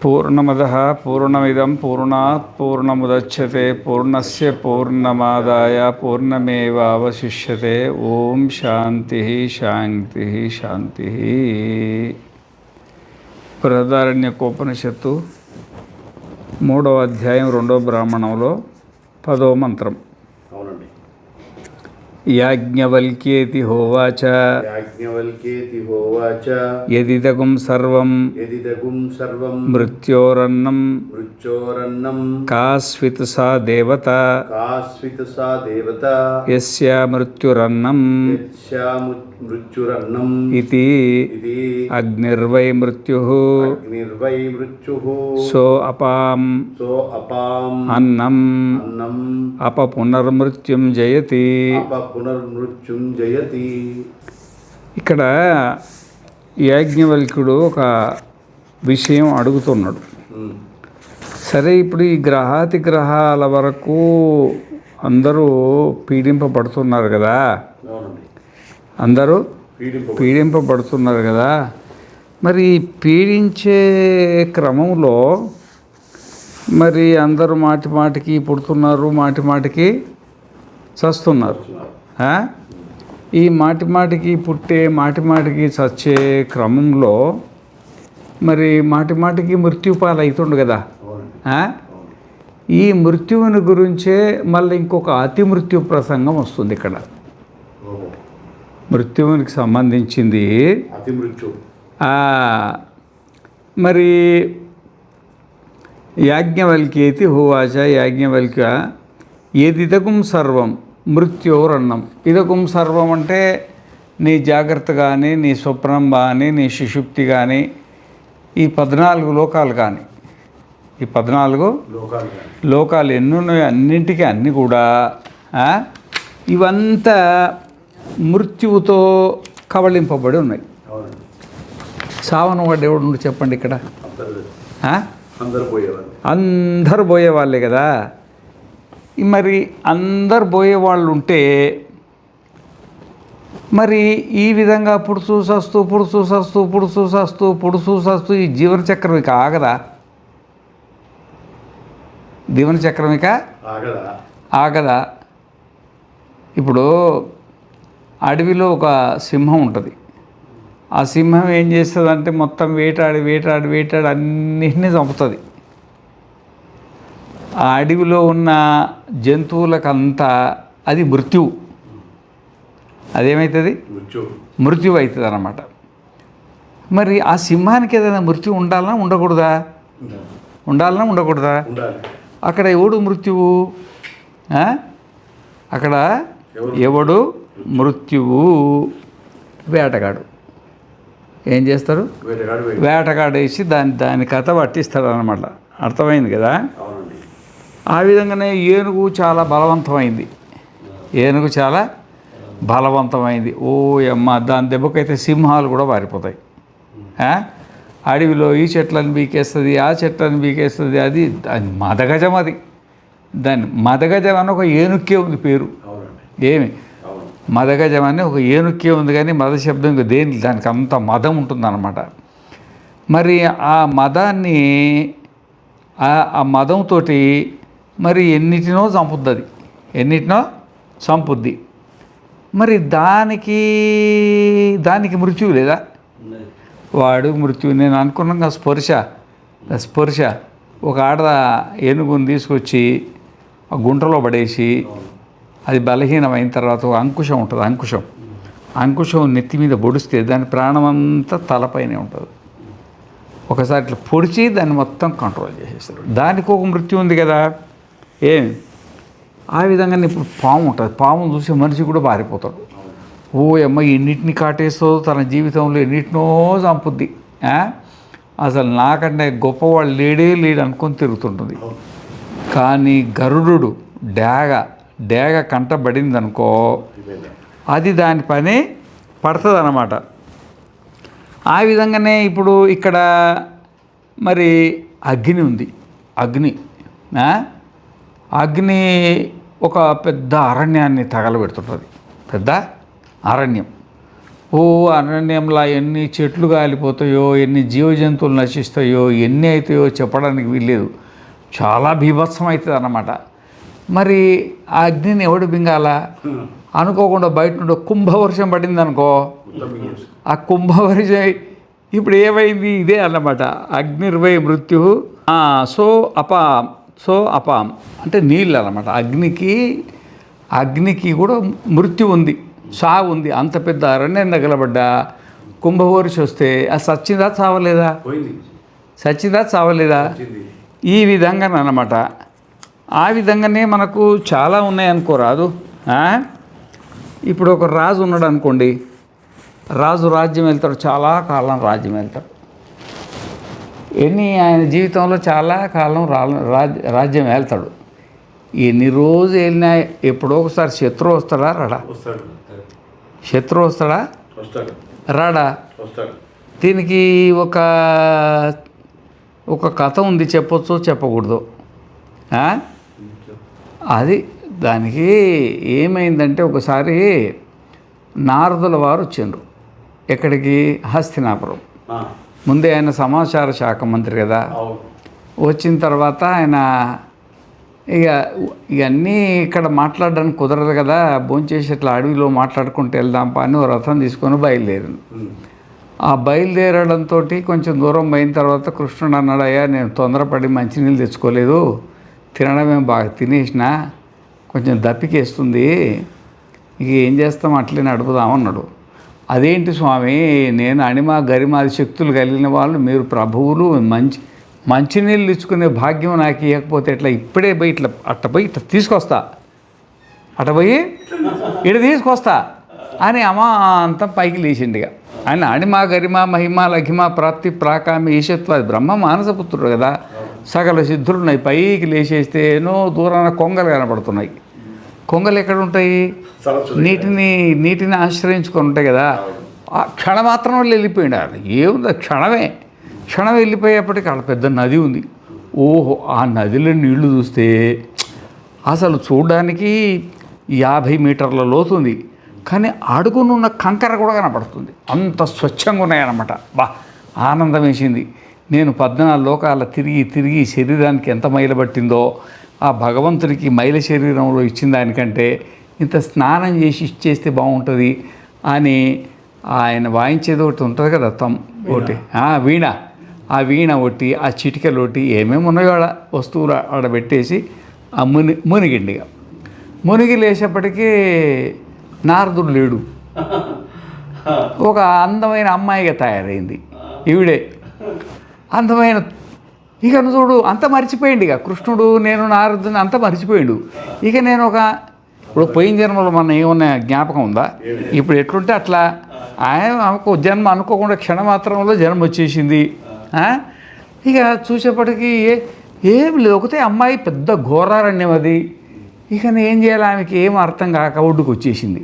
పూర్ణమదః పూర్ణమిదం పూర్ణాత్ పూర్ణముదచ్యతే పూర్ణస్య పూర్ణమాదాయ పూర్ణమేవావశిష్యతే. ఓం శాంతి శాంతి శాంతి. బృహదారణ్యకోపనిషత్తు 3వ అధ్యాయం 2వ బ్రాహ్మణంలో 10వ మంత్రం. యాజ్ఞవల్క్యేతి హోవాచ యదిదగుం సర్వం మృత్యోరన్నం కాస్విత్ సా దేవత యస్యా మృత్యురన్నం ఇతి అగ్నిర్వై మృత్యుః సో అపాం అన్నం అపపునర్మృత్యుం జయతి. ఇక్కడ యాజ్ఞవల్క్యుడు ఒక విషయం అడుగుతున్నాడు. సరే, ఇప్పుడు ఈ గ్రహాతి గ్రహాల వరకు అందరూ పీడింపబడుతున్నారు కదా, పీడింపబడుతున్నారు కదా. మరి పీడించే క్రమంలో మరి అందరూ మాటి మాటికి పుడుతున్నారు, మాటి మాటికి చస్తున్నారు. ఈ మాటి మాటికి పుట్టే, మాటి మాటికి చచ్చే క్రమంలో మరి మాటి మాటికి మృత్యుపాలు అవుతుండు కదా. ఈ మృత్యువుని గురించే మళ్ళీ ఇంకొక అతి మృత్యు ప్రసంగం వస్తుంది ఇక్కడ. మృత్యువునికి సంబంధించింది మరి యాజ్ఞవల్క్యేతి హోవాచ. యాజ్ఞవల్క్య ఏదిదగుం సర్వం మృత్యోరన్నం. ఇదగుం సర్వం అంటే నీ జాగ్రత్త కానీ, నీ స్వప్నం కానీ, నీ సుషుప్తి కానీ, ఈ 14 లోకాలు కానీ, ఈ 14 లోకాలు ఎన్నున్నాయో అన్నింటికీ అన్నీ కూడా ఇవంతా మృత్యువుతో కబళింపబడి ఉన్నాయి. సావన వాడు ఎవడు చెప్పండి ఇక్కడ? అందరు పోయేవాళ్ళే కదా. మరి అందరు పోయేవాళ్ళు ఉంటే మరి ఈ విధంగా పుడుచూ సస్తూ ఈ జీవన చక్రం ఇక ఆగదా? జీవన చక్రం ఇక ఆగదా? ఇప్పుడు అడవిలో ఒక సింహం ఉంటుంది. ఆ సింహం ఏం చేస్తుందంటే మొత్తం వేటాడి అన్నిటినీ చంపుతుంది. ఆ అడవిలో ఉన్న జంతువులకంతా అది మృత్యువు. అదేమవుతుంది? మృత్యువు అవుతుంది అన్నమాట. మరి ఆ సింహానికి ఏదైనా మృత్యు ఉండాలన్నా ఉండకూడదా? అక్కడ ఎవడు మృత్యువు? అక్కడ ఎవడు మృత్యువు? వేటగాడు. ఏం చేస్తారు? వేటగాడు వేసి దాని కథ పట్టిస్తాడు అన్నమాట. అర్థమైంది కదా. ఆ విధంగానే ఏనుగు చాలా బలవంతమైంది. ఓ అమ్మ, దాని దెబ్బకైతే సింహాలు కూడా పారిపోతాయి. అడవిలో ఈ చెట్లను బీకేస్తుంది, ఆ చెట్లను బీకేస్తుంది. అది మదగజం. దాన్ని మదగజం అని ఒక ఏనుక్కే ఉంది పేరు. ఏమి మదగజం అని ఒక ఏనుక్కే ఉంది, కానీ మద శబ్దం ఇంకా దానికి అంత మదం ఉంటుందన్నమాట. మరి ఆ మదాన్ని, ఆ మదంతో మరి ఎన్నిటినో చంపుద్ది. మరి దానికి మృత్యువు లేదా? వాడు మృత్యువు. నేను అనుకున్నాగా స్పర్శ ఒక ఆడ ఏనుగుని తీసుకొచ్చి ఆ గుంటలో పడేసి అది బలహీనమైన తర్వాత ఒక అంకుశం ఉంటుంది. అంకుశం నెత్తి మీద పొడిస్తే దాని ప్రాణం అంతా తలపైనే ఉంటుంది. ఒకసారి ఇట్లా పొడిచి దాన్ని మొత్తం కంట్రోల్ చేసేస్తారు. దానికి ఒక మృత్యు ఉంది కదా. ఆ విధంగా ఇప్పుడు పాము ఉంటుంది. పామును చూసి మనిషి కూడా పారిపోతాడు. ఓ అమ్మ, ఎన్నిటిని కాటేస్తో తన జీవితంలో ఎన్నిటినో చంపుద్ది. అసలు నాకంటే గొప్పవాళ్ళు లేడు అనుకొని తిరుగుతుంటుంది. కానీ గరుడు డేగ కంటబడింది అనుకో, అది దాని పని పడుతుంది అన్నమాట. ఆ విధంగానే ఇప్పుడు ఇక్కడ మరి అగ్ని ఉంది. అగ్ని ఒక పెద్ద అరణ్యాన్ని తగలబెడుతుంటుంది. పెద్ద అరణ్యం. ఓ అరణ్యంలో ఎన్ని చెట్లు కాలిపోతాయో, ఎన్ని జీవజంతువులు నశిస్తాయో, ఎన్ని అవుతాయో చెప్పడానికి వీల్లేదు. చాలా బీభత్సం అవుతుంది అన్నమాట. మరి ఆ అగ్నిని ఎవడు బింగాలా? అనుకోకుండా బయట నుండి కుంభవర్షం పడింది అనుకో, ఆ కుంభవర్షం ఇప్పుడు ఏమైంది? ఇదే అన్నమాట, అగ్నిర్వై మృత్యు. సో అపాం అంటే నీళ్ళు అన్నమాట. అగ్నికి కూడా మృత్యు ఉంది, సావు ఉంది. అంత పెద్ద అరణ్యం తగలబడ్డ కుంభవర్షి వస్తే అది సచ్చిందా చావలేదా? సచ్చిందా చావలేదా? ఈ విధంగా అన్నమాట. ఆ విధంగానే మనకు చాలా ఉన్నాయనుకోరాదు. ఇప్పుడు ఒక రాజు ఉన్నాడు అనుకోండి, రాజు రాజ్యం వెళ్తాడు, చాలా కాలం రాజ్యం వెళ్తాడు. ఆయన జీవితంలో చాలా కాలం రాజ్యం వెళ్తాడు. ఎన్ని రోజు వెళ్ళినా ఎప్పుడో ఒకసారి శత్రువు వస్తాడా రాడా? శత్రువు వస్తాడా రాడా? దీనికి ఒక కథ ఉంది, చెప్పొచ్చు చెప్పకూడదు. అది దానికి ఏమైందంటే, ఒకసారి నారదుల వారు వచ్చిండ్రు ఎక్కడికి? హస్తినాపురం. ముందే ఆయన సమాచార శాఖ మంత్రి కదా. వచ్చిన తర్వాత ఆయన ఇవన్నీ ఇక్కడ మాట్లాడడానికి కుదరదు కదా, భోంచేసి ఇట్లా అడవిలో మాట్లాడుకుంటూ వెళ్దాంపా అని ఓ రథం తీసుకొని బయలుదేరింది. ఆ బయలుదేరడంతో కొంచెం దూరం పోయిన తర్వాత కృష్ణుడు అన్నాడు, అయ్యా నేను తొందరపడి మంచినీళ్ళు తెచ్చుకోలేదు, తినడమే బాగా తినేసిన, కొంచెం దప్పికేస్తుంది, ఇక ఏం చేస్తాం అట్లే నడుపుదామన్నాడు. అదేంటి స్వామి, నేను అణిమ గరిమాది శక్తులు కలిగిన వాళ్ళు, మీరు ప్రభువులు, మంచినీళ్ళు ఇచ్చుకునే భాగ్యం నాకు ఇవ్వకపోతే ఎట్లా? ఇప్పుడే పోయి ఇట్లా తీసుకొస్తా, పోయి ఇటు తీసుకొస్తా అని అమాంతం పైకి లేచిండిగా. ఆయన అణిమ గరిమ మహిమ లఘిమ ప్రాప్తి ప్రాకామి ఈశత్వాది బ్రహ్మ మానసపుత్రుడు కదా, సకల సిద్ధులున్నాయి. పైకి లేచేస్తే ఎన్నో దూరాన కొంగలు కనపడుతున్నాయి. కొంగలు ఎక్కడ ఉంటాయి? నీటిని ఆశ్రయించుకొని ఉంటాయి కదా. ఆ క్షణమాత్రం వాళ్ళు వెళ్ళిపోయినారు. ఏముంది, క్షణం వెళ్ళిపోయేప్పటికి అక్కడ పెద్ద నది ఉంది. ఓహో, ఆ నదిలో నీళ్లు చూస్తే అసలు చూడడానికి 50 మీటర్ల లోతుంది, కానీ అడుగునున్న కంకర కూడా కనపడుతుంది. అంత స్వచ్ఛంగా ఉన్నాయన్నమాట. ఆనందం వేసింది. నేను 14 లోకాల తిరిగి శరీరానికి ఎంత మైల పట్టిందో, ఆ భగవంతుడికి మైల శరీరంలో ఇచ్చిన దానికంటే ఇంత స్నానం చేసి ఇచ్చేస్తే బాగుంటుంది అని ఆయన వాయించేది ఒకటి ఉంటుంది కదా, ఒకటి వీణ. ఆ వీణ ఒకటి, ఆ చిటికలు ఒకటి, ఏమేమి ఉన్నాయో ఆడ వస్తువులు ఆడ పెట్టేసి ఆ మునిగిండిగా. మునిగి లేచేపటికి నారదుడు లేడు. ఒక అందమైన అమ్మాయిగా తయారైంది ఈవిడే. అందమైన, ఇక చూడు అంతా మర్చిపోయింది. ఇక కృష్ణుడు నేను నారదుని అంతా మర్చిపోయిండు. ఇక నేను ఇప్పుడు పోయిన జన్మలో మన ఏమన్నా జ్ఞాపకం ఉందా? ఇప్పుడు ఎట్లుంటే అట్లా ఆమెకు జన్మ అనుకోకుండా క్షణమాత్రంలో జన్మ వచ్చేసింది. ఇక చూసేపటికి ఏం లేదు, ఒకతే అమ్మాయి, పెద్ద ఘోరారణ్యం అది. ఇక ఏం చేయాలి, ఆమెకి ఏం అర్థం కాక ఒడ్డుకు వచ్చేసింది.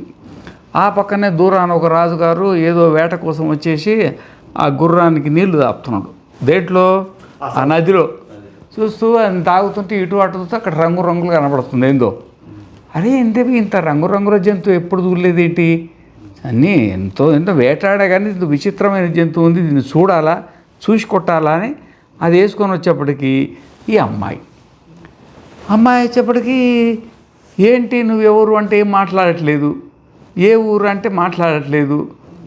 ఆ పక్కనే దూరాన ఒక రాజుగారు ఏదో వేట కోసం వచ్చేసి ఆ గుర్రానికి నీళ్లు తాపుతున్నాడు. దేంట్లో? ఆ నదిలో. చూస్తూ ఆయన తాగుతుంటే ఇటు అటు చూస్తే అక్కడ రంగులు కనపడుతుంది. ఏందో అరే ఇంత రంగురంగుల జంతువు ఎప్పుడు చూడలేదు ఏంటి? అన్నీ ఎంతో వేటాడా కానీ ఇంత విచిత్రమైన జంతువు ఉంది, దీన్ని చూసి కొట్టాలా అని అది వేసుకొని వచ్చేప్పటికి ఈ అమ్మాయి వచ్చేప్పటికి, ఏంటి నువ్వెవరు అంటే ఏం మాట్లాడట్లేదు, ఏ ఊరు అంటే మాట్లాడట్లేదు,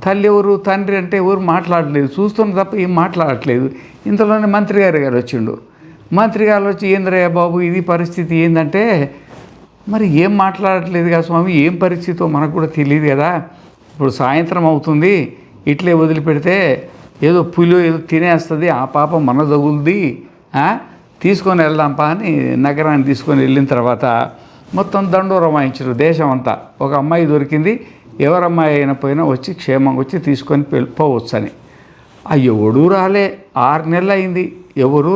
తల్లి ఎవరు తండ్రి అంటే ఎవరు మాట్లాడలేదు, చూస్తున్న తప్ప ఏం మాట్లాడట్లేదు. ఇంతలోనే మంత్రి గారు వచ్చిండు. మంత్రి గారు వచ్చి, ఏంద్రయ్య బాబు ఇది పరిస్థితి ఏంటంటే, మరి ఏం మాట్లాడట్లేదు కదా స్వామి, ఏం పరిస్థితో మనకు కూడా తెలియదు కదా, ఇప్పుడు సాయంత్రం అవుతుంది, ఇట్లే వదిలిపెడితే ఏదో పులి ఏదో తినేస్తుంది, ఆ పాపం మన తగులుది, తీసుకొని వెళ్దాంపా అని నగరాన్ని తీసుకొని వెళ్ళిన తర్వాత మొత్తం దండోరం వాయించారు దేశం అంతా. ఒక అమ్మాయి దొరికింది, ఎవరమ్మాయి అయినా పోయినా వచ్చి క్షేమంగా వచ్చి తీసుకొని వెళ్ళిపోవచ్చు అని. ఎవడూ రాలే, 6 నెలలు అయింది, ఎవరూ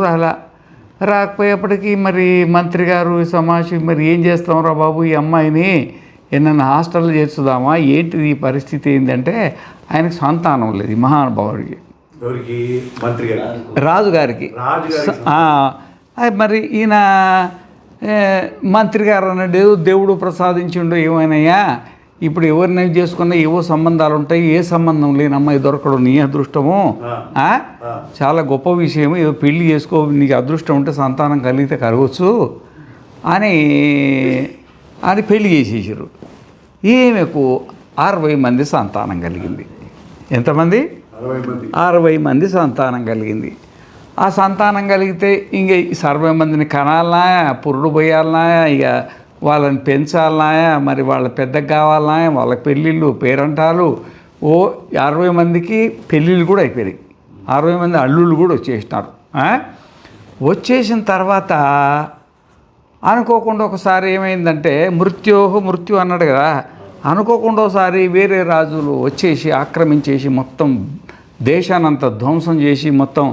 రాకపోయేప్పటికీ మరి మంత్రి గారు సమాజం, మరి ఏం చేస్తాంరా బాబు, ఈ అమ్మాయిని ఏమన్నా హాస్టల్లో చేర్చుదామా, ఏంటిది ఈ పరిస్థితి ఏంటంటే, ఆయనకు సంతానం లేదు ఈ మహానుభావుడికి, రాజుగారికి. మరి ఈయన మంత్రి గారు అన్నాడు, దేవుడు ప్రసాదించిండు, ఏమైనాయా ఇప్పుడు ఎవరిని చేసుకున్నా ఏవో సంబంధాలు ఉంటాయి, ఏ సంబంధం లేని అమ్మాయి దొరకడం నీ అదృష్టము. చాలా గొప్ప విషయం, ఏదో పెళ్లి చేసుకో, నీకు అదృష్టం ఉంటే సంతానం కలిగితే కలగవచ్చు అని అది పెళ్లి చేసేసారు. ఈమెకు 60 మంది సంతానం కలిగింది. ఎంతమంది? 60 మంది సంతానం కలిగింది. ఆ సంతానం కలిగితే ఇంక 60 మందిని కనాలనా, పురుడు పోయాలనా, ఇక వాళ్ళని పెంచాలనా, మరి వాళ్ళ పెద్దగా కావాలనా, వాళ్ళ పెళ్ళిళ్ళు పేరంటాలు. 60 మందికి పెళ్ళిళ్ళు కూడా అయిపోయాయి. 60 మంది అల్లుళ్ళు కూడా వచ్చేసినారు. వచ్చేసిన తర్వాత అనుకోకుండా ఒకసారి ఏమైందంటే మృత్యు అన్నాడు కదా, అనుకోకుండా ఒకసారి వేరే రాజులు వచ్చేసి ఆక్రమించేసి మొత్తం దేశానంతా ధ్వంసం చేసి మొత్తం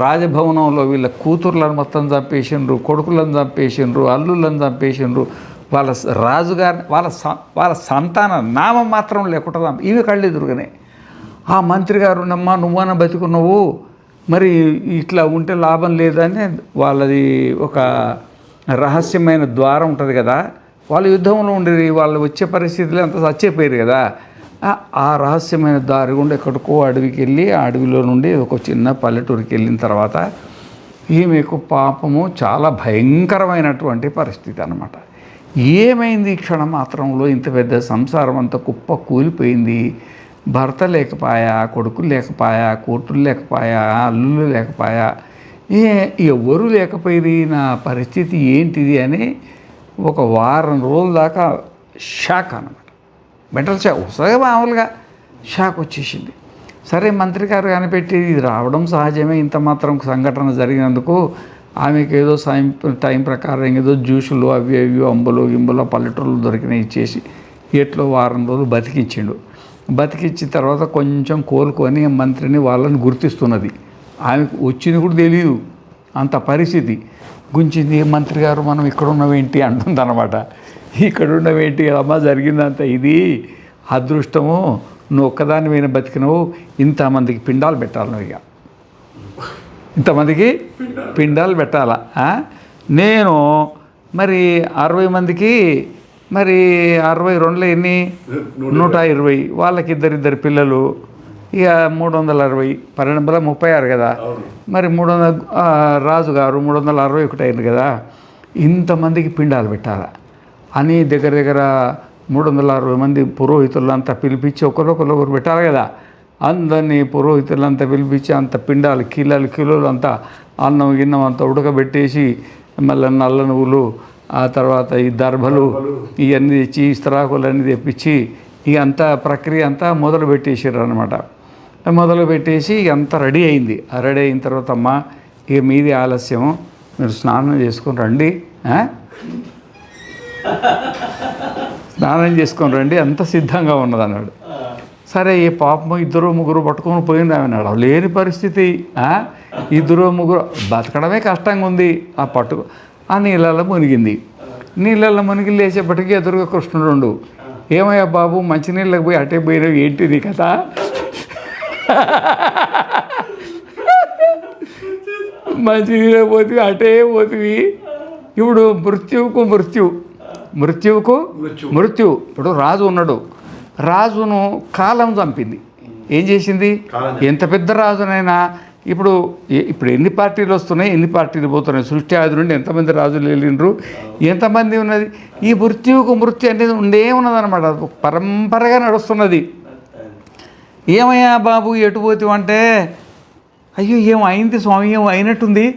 రాజభవనంలో వీళ్ళ కూతుర్లను మొత్తం చంపేసిండ్రు, కొడుకులను చంపేసిండ్రు, అల్లుళ్ళని చంపేసిండ్రు. వాళ్ళ రాజుగారిని వాళ్ళ సంతాన నామం మాత్రం లేకుండా ఇవి కళ్ళు ఎదురుగానే. ఆ మంత్రి గారు, నమ్మా నువ్వన బతికున్నావు, మరి ఇట్లా ఉంటే లాభం లేదని వాళ్ళది ఒక రహస్యమైన ద్వారం ఉంటుంది కదా, వాళ్ళు యుద్ధంలో ఉండేది, వాళ్ళు వచ్చే పరిస్థితులు అంతా చచ్చిపోయారు కదా. ఆ రహస్యమైన దారి గుండా ఎక్కడికో అడవికి వెళ్ళి, ఆ అడవిలో నుండి ఒక చిన్న పల్లెటూరికి వెళ్ళిన తర్వాత ఈమెకు పాపము చాలా భయంకరమైనటువంటి పరిస్థితి అన్నమాట. ఏమైంది ఈ క్షణ మాత్రంలో ఇంత పెద్ద సంసారం అంతా కుప్ప కూలిపోయింది. భర్త లేకపోయా, కొడుకులు లేకపోయా, కూతురు లేకపోయా, అల్లుళ్ళు లేకపోయా, ఎవరు లేకపోయింది, నా పరిస్థితి ఏంటిది అని ఒక వారం రోజుల దాకా షాక్ అన్నమాట. మెంటల్ షాక్ వస్తుంది మామూలుగా, షాక్ వచ్చేసింది. సరే మంత్రి గారు కనిపెట్టి ఇది రావడం సహజమే, ఇంత మాత్రం సంఘటన జరిగినందుకు ఆమెకు ఏదో టైం ప్రకారం ఏదో జ్యూసులు అవి అంబులు గింబులు పల్లెటూరులు దొరికినాయి ఇచ్చేసి ఎట్లో వారం రోజులు బతికించిండు. బతికించిన తర్వాత కొంచెం కోలుకొని మంత్రిని వాళ్ళని గుర్తిస్తున్నది. ఆమెకు వచ్చింది కూడా తెలియదు అంత పరిస్థితి. గుంచింది, మంత్రి గారు మనం ఇక్కడ ఉన్నవేంటి అంటుందన్నమాట. ఇక్కడ ఉన్నవేంటి అమ్మ, జరిగిందంత ఇది అదృష్టము, నువ్వు ఒక్కదాని మీద బతికినవు, ఇంతమందికి పిండాలు పెట్టాలి నువ్వు, ఇక ఇంతమందికి పిండాలు పెట్టాలా. నేను మరి 60 మందికి మరి 62లో ఎన్ని 120, వాళ్ళకి ఇద్దరిద్దరు పిల్లలు, ఇక 360, 1236 కదా. మరి 300 రాజుగారు 361 అయింది కదా. ఇంతమందికి పిండాలు పెట్టాలా అని దగ్గర 360 మంది పురోహితులంతా పిలిపించి ఒకరొకరు పెట్టాలి కదా. అందరినీ పురోహితులంతా పిలిపించి అంత పిండాలు కిలోలు అంతా అన్నం గిన్నం అంతా ఉడకబెట్టేసి, మళ్ళీ నల్ల నువ్వులు, ఆ తర్వాత ఈ దర్భలు ఇవన్నీ తెచ్చి, ఇస్తరాకులన్నీ తెప్పించి ఇక అంతా ప్రక్రియ అంతా మొదలు పెట్టేసారు అనమాట. మొదలు పెట్టేసి ఇక అంతా రెడీ అయింది. రెడీ అయిన తర్వాత అమ్మ ఇక మీది ఆలస్యం, మీరు స్నానం చేసుకొని రండి, స్నానం చేసుకొని రండి, అంత సిద్ధంగా ఉన్నది అన్నాడు. సరే ఈ పాపం 2-3 పట్టుకొని పోయింది అన్నాడు. లేని పరిస్థితి, 2-3 బతకడమే కష్టంగా ఉంది. ఆ నీళ్ళల్లో మునిగింది. నీళ్ళల్లో మునిగి లేచేపటికి ఎదురుగా కృష్ణుడు ఉండు. ఏమయ్యా బాబు, మంచినీళ్ళకి పోయి అటే పోయినావు, ఏంటిది కదా. మంచినీళ్ళకి పోతివి, అటే పోతివి. ఇప్పుడు మృత్యువు. ఇప్పుడు రాజు ఉన్నాడు, రాజును కాలం చంపింది. ఏం చేసింది? ఎంత పెద్ద రాజునైనా ఇప్పుడు ఎన్ని పార్టీలు వస్తున్నాయి, ఎన్ని పార్టీలు పోతున్నాయి, సృష్టి ఆది నుండి ఎంతమంది రాజులు వెళ్ళిండ్రు, ఎంతమంది ఉన్నది. ఈ మృత్యు అనేది ఉండే ఉన్నదన్నమాట, పరంపరగా నడుస్తున్నది. ఏమయ్యా బాబు ఎటు పోతావంటే, అయ్యో ఏమైంది స్వామి, ఏమో అయినట్టుంది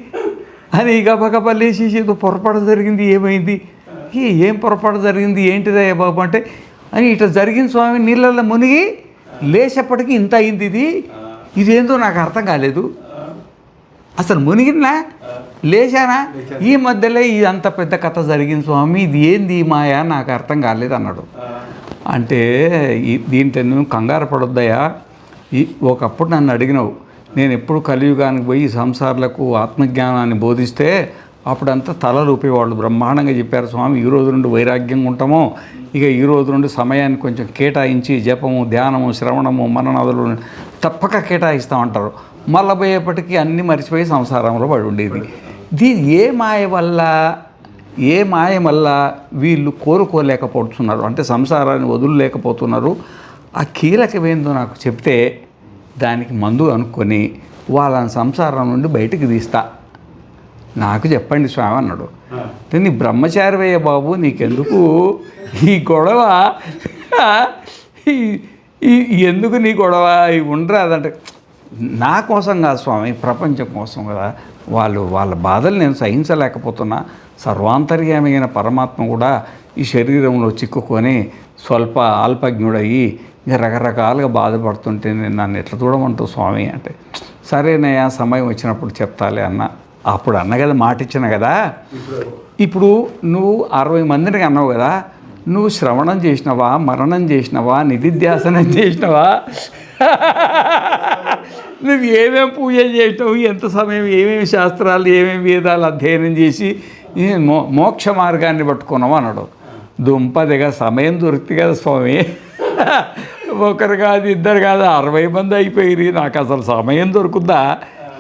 అని గబగబా లేచి ఏదో పొరపాటు జరిగింది, ఏమైంది, ఏం పొరపాటు జరిగింది, ఏంటిదయ్యా బాబు అంటే, అని ఇట్లా జరిగింది స్వామి, నీళ్ళల్లో మునిగి లేచేపటికి ఇంత అయింది, ఇదేందో నాకు అర్థం కాలేదు, అసలు మునిగినా లేచానా, ఈ మధ్యలో ఇది అంత పెద్ద కథ జరిగింది స్వామి, ఇది ఏంది మాయా, నాకు అర్థం కాలేదు అన్నాడు. అంటే దీంట్లో నువ్వు కంగారు పడొద్దయా, ఒకప్పుడు నన్ను అడిగినావు, నేను ఎప్పుడు కలియుగానికి పోయి సంసారాలకు ఆత్మజ్ఞానాన్ని బోధిస్తే అప్పుడంతా తలలు ఊపేవాళ్ళు, బ్రహ్మాండంగా చెప్పారు స్వామి, ఈ రోజు నుండి వైరాగ్యంగా ఉంటామో, ఇక ఈ రోజు నుండి సమయాన్ని కొంచెం కేటాయించి జపము, ధ్యానము, శ్రవణము, మననాదులు తప్పక కేటాయిస్తామంటారు. మళ్ళీ పోయేపటికి అన్నీ మర్చిపోయి సంసారంలో పడి ఉండేది. దీని ఏ మాయ వల్ల ఏ మాయ వల్ల వీళ్ళు కోరుకోలేకపోతున్నారు, అంటే సంసారాన్ని వదులులేకపోతున్నారు, ఆ కీలకమేందో నాకు చెప్తే దానికి మందు అనుకొని వాళ్ళని సంసారం నుండి బయటికి తీస్తా, నాకు చెప్పండి స్వామి అన్నాడు. నీ బ్రహ్మచారివయ్య బాబు, నీకెందుకు ఈ గొడవ, ఎందుకు నీ గొడవ, ఇవి ఉండరాదంటే, నా కోసం కాదు స్వామి, ప్రపంచం కోసం కదా. వాళ్ళ బాధలు నేను సహించలేకపోతున్నా. సర్వాంతర్యామి అయిన పరమాత్మ కూడా ఈ శరీరంలో చిక్కుకొని స్వల్ప అల్పజ్ఞుడయ్యి ఇంకా రకరకాలుగా బాధపడుతుంటే నేను నన్ను ఎట్లా చూడమంటావు స్వామి అంటే, సరేనయ్యా సమయం వచ్చినప్పుడు చెప్తాలే అన్న. అప్పుడు అన్న కదా, మాట ఇచ్చిన కదా. ఇప్పుడు నువ్వు 60 మందిని అన్నావు కదా, నువ్వు శ్రవణం చేసినవా, మరణం చేసినవా, నిధిధ్యాసనం చేసినవా, నువ్వు ఏమేమి పూజ చేసినావు, ఎంత సమయం, ఏమేమి శాస్త్రాలు, ఏమేమి వేదాలు అధ్యయనం చేసి మోక్ష మార్గాన్ని పట్టుకున్నావు అన్నాడు. దుంపదిగా సమయం దొరికింది కదా స్వామి, ఒకరు కాదు, ఇద్దరు కాదు, 60 మంది అయిపోయి నాకు అసలు సమయం దొరుకుద్దా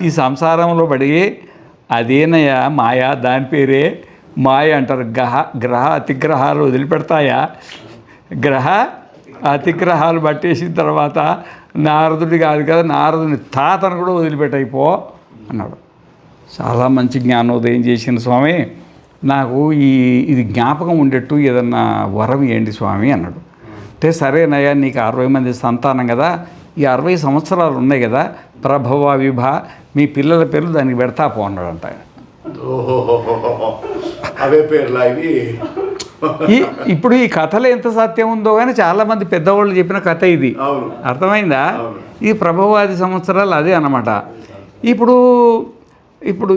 ఈ సంసారంలో పడి. అదేనయ్యా మాయ, దాని పేరే మాయ అంటారు. గ్రహ అతిగ్రహాలు వదిలిపెడతాయా? గ్రహ అతిగ్రహాలు పట్టేసిన తర్వాత నారదుడి కాదు కదా, నారదుని తాతను కూడా వదిలిపెట్టయిపో అన్నాడు. చాలా మంచి జ్ఞానోదయం చేసిన స్వామి, నాకు ఇది జ్ఞాపకం ఉండేట్టు ఏదన్నా వరం ఏంటి స్వామి అన్నాడు. అంటే సరేనయ్యా, నీకు 60 మంది సంతానం కదా, ఈ 60 సంవత్సరాలు ఉన్నాయి కదా, ప్రభవ విభ మీ పిల్లల పేర్లు దానికి పెడతా పో అన్నాడంట. అవే పేర్లా ఇవి? ఇప్పుడు ఈ కథలో ఎంత సత్యం ఉందో కానీ చాలామంది పెద్దవాళ్ళు చెప్పిన కథ ఇది, అర్థమైందా? ఈ ప్రభవాది సంవత్సరాలు అదే అన్నమాట. ఇప్పుడు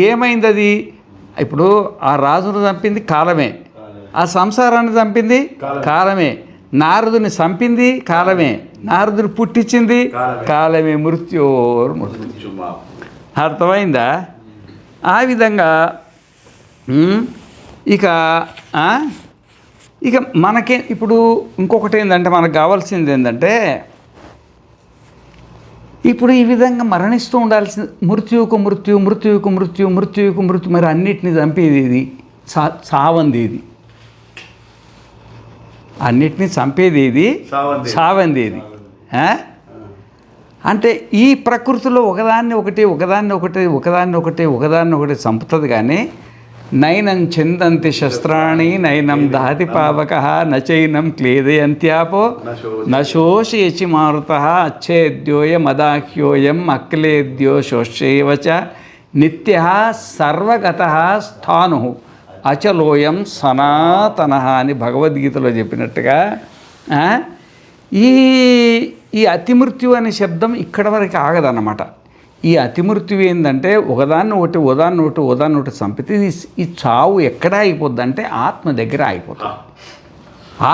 ఏమైంది అది? ఇప్పుడు ఆ రాజును చంపింది కాలమే, ఆ సంసారాన్ని చంపింది కాలమే, నారదుని చంపింది కాలమే, నారదుని పుట్టించింది కాలమే. మృత్యోర్ మృత్యు. అర్థమైందా? ఆ విధంగా ఇక మనకే ఇప్పుడు ఇంకొకటి ఏంటంటే, మనకు కావాల్సింది ఏంటంటే, ఇప్పుడు ఈ విధంగా మరణిస్తూ ఉండాల్సింది. మృత్యువుకు మృత్యు, మృత్యువుకు మృత్యు, మృత్యువుకు మృత్యు, మరి అన్నిటిని చంపేది ఇది, సావంది ఇది. అన్నిటినీ చంపేది ఇది, సావంది ఇది. అంటే ఈ ప్రకృతిలో ఒకదాన్ని ఒకటి చంపుతుంది కానీ, నైనం చిందంతి శస్త్రాణి నైనం దహతి పావక నచైనం క్లేదయంత్యాపో నశోషయచి మారుత అచ్చేద్యోయం అదాహ్యోయం అక్లేద్యో శోష్యేవచ నిత్య సర్వగత స్థాను అచలోయం సనాతన అని భగవద్గీతలో చెప్పినట్టుగా ఈ అతిమృత్యు అనే శబ్దం ఇక్కడ వరకు ఆగదన్నమాట. ఈ అతిమృత్యు ఏంటంటే, ఒకదాన్ని ఒకటి చంపితే ఈ చావు ఎక్కడ అయిపోద్ది అంటే ఆత్మ దగ్గర అయిపోతుంది.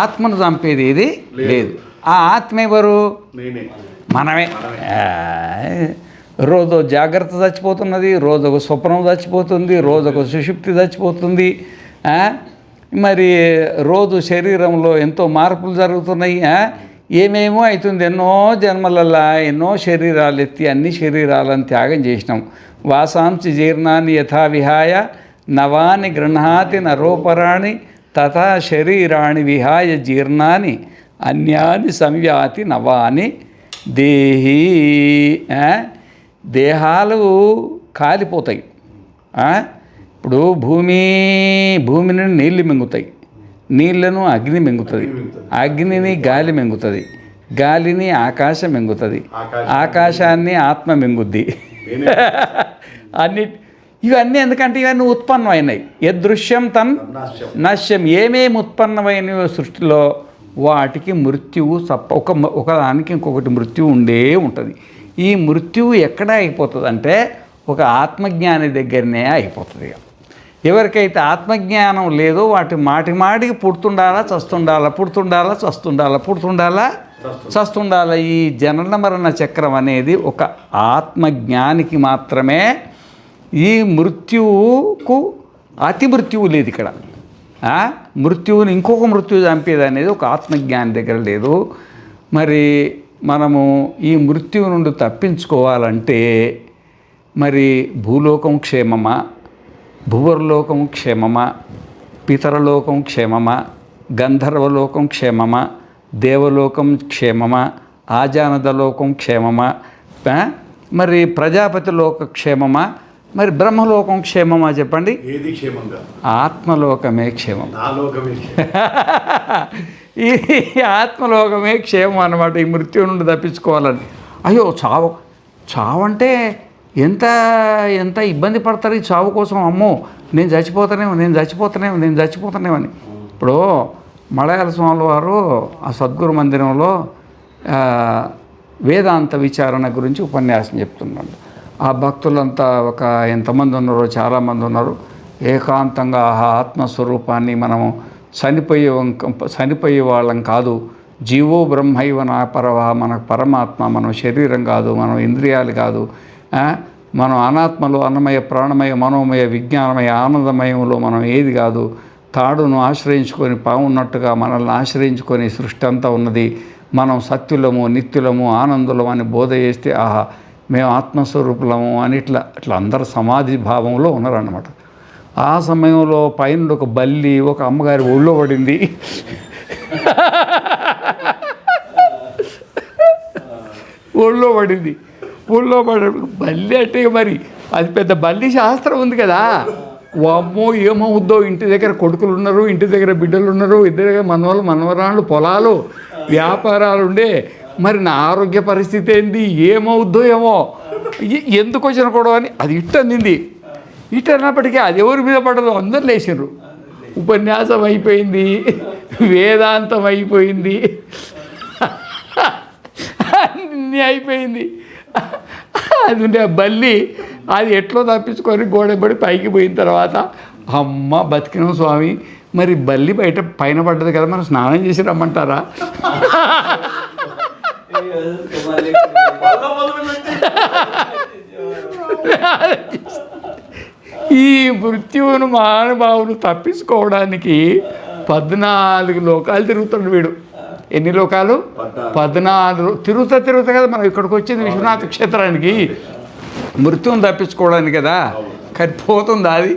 ఆత్మను చంపేది ఏది లేదు. ఆ ఆత్మ ఎవరు? మనమే. రోజు జాగ్రత్త చచ్చిపోతున్నది, రోజొక స్వప్నం చచ్చిపోతుంది, రోజొక సుషుప్తి చచ్చిపోతుంది. మరి రోజు శరీరంలో ఎంతో మార్పులు జరుగుతున్నాయి, ఏమేమో అవుతుంది. ఎన్నో జన్మలల్లా ఎన్నో శరీరాలు ఎత్తి అన్ని శరీరాలను త్యాగం చేసినాం. వాసాంసి జీర్ణాన్ని యథా విహాయ నవాని గృహాతి నరోపరాణి తథా శరీరాణి విహాయ జీర్ణాన్ని అన్యాని సంవ్యాతి నవాని దేహీ. దేహాలు కాలిపోతాయి. ఇప్పుడు భూమిని నీళ్ళు మింగుతాయి, నీళ్లను అగ్ని మింగుతుంది, అగ్నిని గాలి మింగుతుంది, గాలిని ఆకాశం మింగుతుంది, ఆకాశాన్ని ఆత్మ మింగుద్ది. ఇవన్నీ ఎందుకంటే ఇవన్నీ ఉత్పన్నమైనవి. యదృశ్యం తన్ నశ్యం. ఏమేమి ఉత్పన్నమైనవి సృష్టిలో వాటికి మృత్యువు ఒకదానికి ఇంకొకటి మృత్యువు ఉండే ఉంటుంది. ఈ మృత్యువు ఎక్కడ అయిపోతుంది అంటే ఒక ఆత్మజ్ఞాని దగ్గరనే అయిపోతుంది. ఎవరికైతే ఆత్మజ్ఞానం లేదో వాటి మాటికి పుడుతుండాలా చస్తుండాలా. ఈ జనన మరణ చక్రం అనేది ఒక ఆత్మజ్ఞానికి మాత్రమే. ఈ మృత్యువుకు అతి మృత్యువు లేదు ఇక్కడ. మృత్యువుని ఇంకొక మృత్యువు చంపేది అనేది ఒక ఆత్మజ్ఞాని దగ్గర లేదు. మరి మనము ఈ మృత్యువు నుండి తప్పించుకోవాలంటే మరి భూలోకం క్షేమమా, భువర్లోకం క్షేమమా, పితరలోకం క్షేమమా, గంధర్వలోకం క్షేమమా, దేవలోకం క్షేమమా, ఆజానదలోకం క్షేమమా, మరి ప్రజాపతి లోక క్షేమమా, మరి బ్రహ్మలోకం క్షేమమా చెప్పండి? ఏది క్షేమంగా? ఆత్మలోకమే క్షేమం. నా లోకమే ఈ ఆత్మలోకమే క్షేమం అన్నమాట. ఈ మృత్యు నుండి తప్పించుకోవాలని. అయ్యో చావంటే ఎంత ఎంత ఇబ్బంది పడతారు ఈ చావు కోసం. అమ్మో నేను చచ్చిపోతానేమో అని. ఇప్పుడు మలయాళ స్వాముల వారు ఆ సద్గురు మందిరంలో వేదాంత విచారణ గురించి ఉపన్యాసం చెప్తున్నాడు. ఆ భక్తులంతా ఎంతమంది ఉన్నారో చాలామంది ఉన్నారు. ఏకాంతంగా ఆ ఆత్మస్వరూపాన్ని మనము చనిపోయే వాళ్ళం కాదు. జీవో బ్రహ్మైవ నా పరవా, మన పరమాత్మ, మనం శరీరం కాదు, మనం ఇంద్రియాలు కాదు, మనం అనాత్మలో అన్నమయ ప్రాణమయ మనోమయ విజ్ఞానమయ ఆనందమయంలో మనం ఏది కాదు. తాడును ఆశ్రయించుకొని పావున్నట్టుగా మనల్ని ఆశ్రయించుకొని సృష్టి అంతా ఉన్నది. మనం సత్యులము నిత్యులము ఆనందులము అని బోధ చేస్తే ఆహా మేము ఆత్మస్వరూపులము అని ఇట్లా అందరు సమాధి భావంలో ఉన్నారన్నమాట. ఆ సమయంలో పైన ఒక బల్లి ఒక అమ్మగారి ఒళ్ళో పడింది. ఒళ్ళో పడి బల్లి అంటే మరి అది పెద్ద బల్లి శాస్త్రం ఉంది కదా. అమ్మో ఏమవుద్దో, ఇంటి దగ్గర కొడుకులు ఉన్నారు, ఇంటి దగ్గర బిడ్డలు ఉన్నారు, ఇద్దరు దగ్గర మనవరాళ్ళు, పొలాలు, వ్యాపారాలు ఉండే, మరి నా ఆరోగ్య పరిస్థితి ఏంది, ఏమవుద్దో ఏమో, ఎందుకు వచ్చిన గొడవ అని అది ఇట్టందింది. ఇట్టన్నప్పటికీ అది ఎవరి మీద పడదు, అందరు లేచిండ్రు. ఉపన్యాసం అయిపోయింది, వేదాంతం అయిపోయింది, అన్నీ అయిపోయింది. అది ఉండే బల్లి అది ఎట్లో తప్పించుకొని గోడబడి పైకి పోయిన తర్వాత అమ్మ బతికినాం స్వామి, మరి బల్లి పైన పడ్డది కదా, మనం స్నానం చేసి రమ్మంటారా? ఈ మృత్యువును మహానుభావులు తప్పించుకోవడానికి 14 లోకాలు తిరుగుతాడు వీడు. ఎన్ని లోకాలు? 14 తిరుగుతా కదా మనం ఇక్కడికి వచ్చింది విశ్వనాథ క్షేత్రానికి మృత్యువును తప్పించుకోవడానికి కదా. కానీ పోతుందా? అది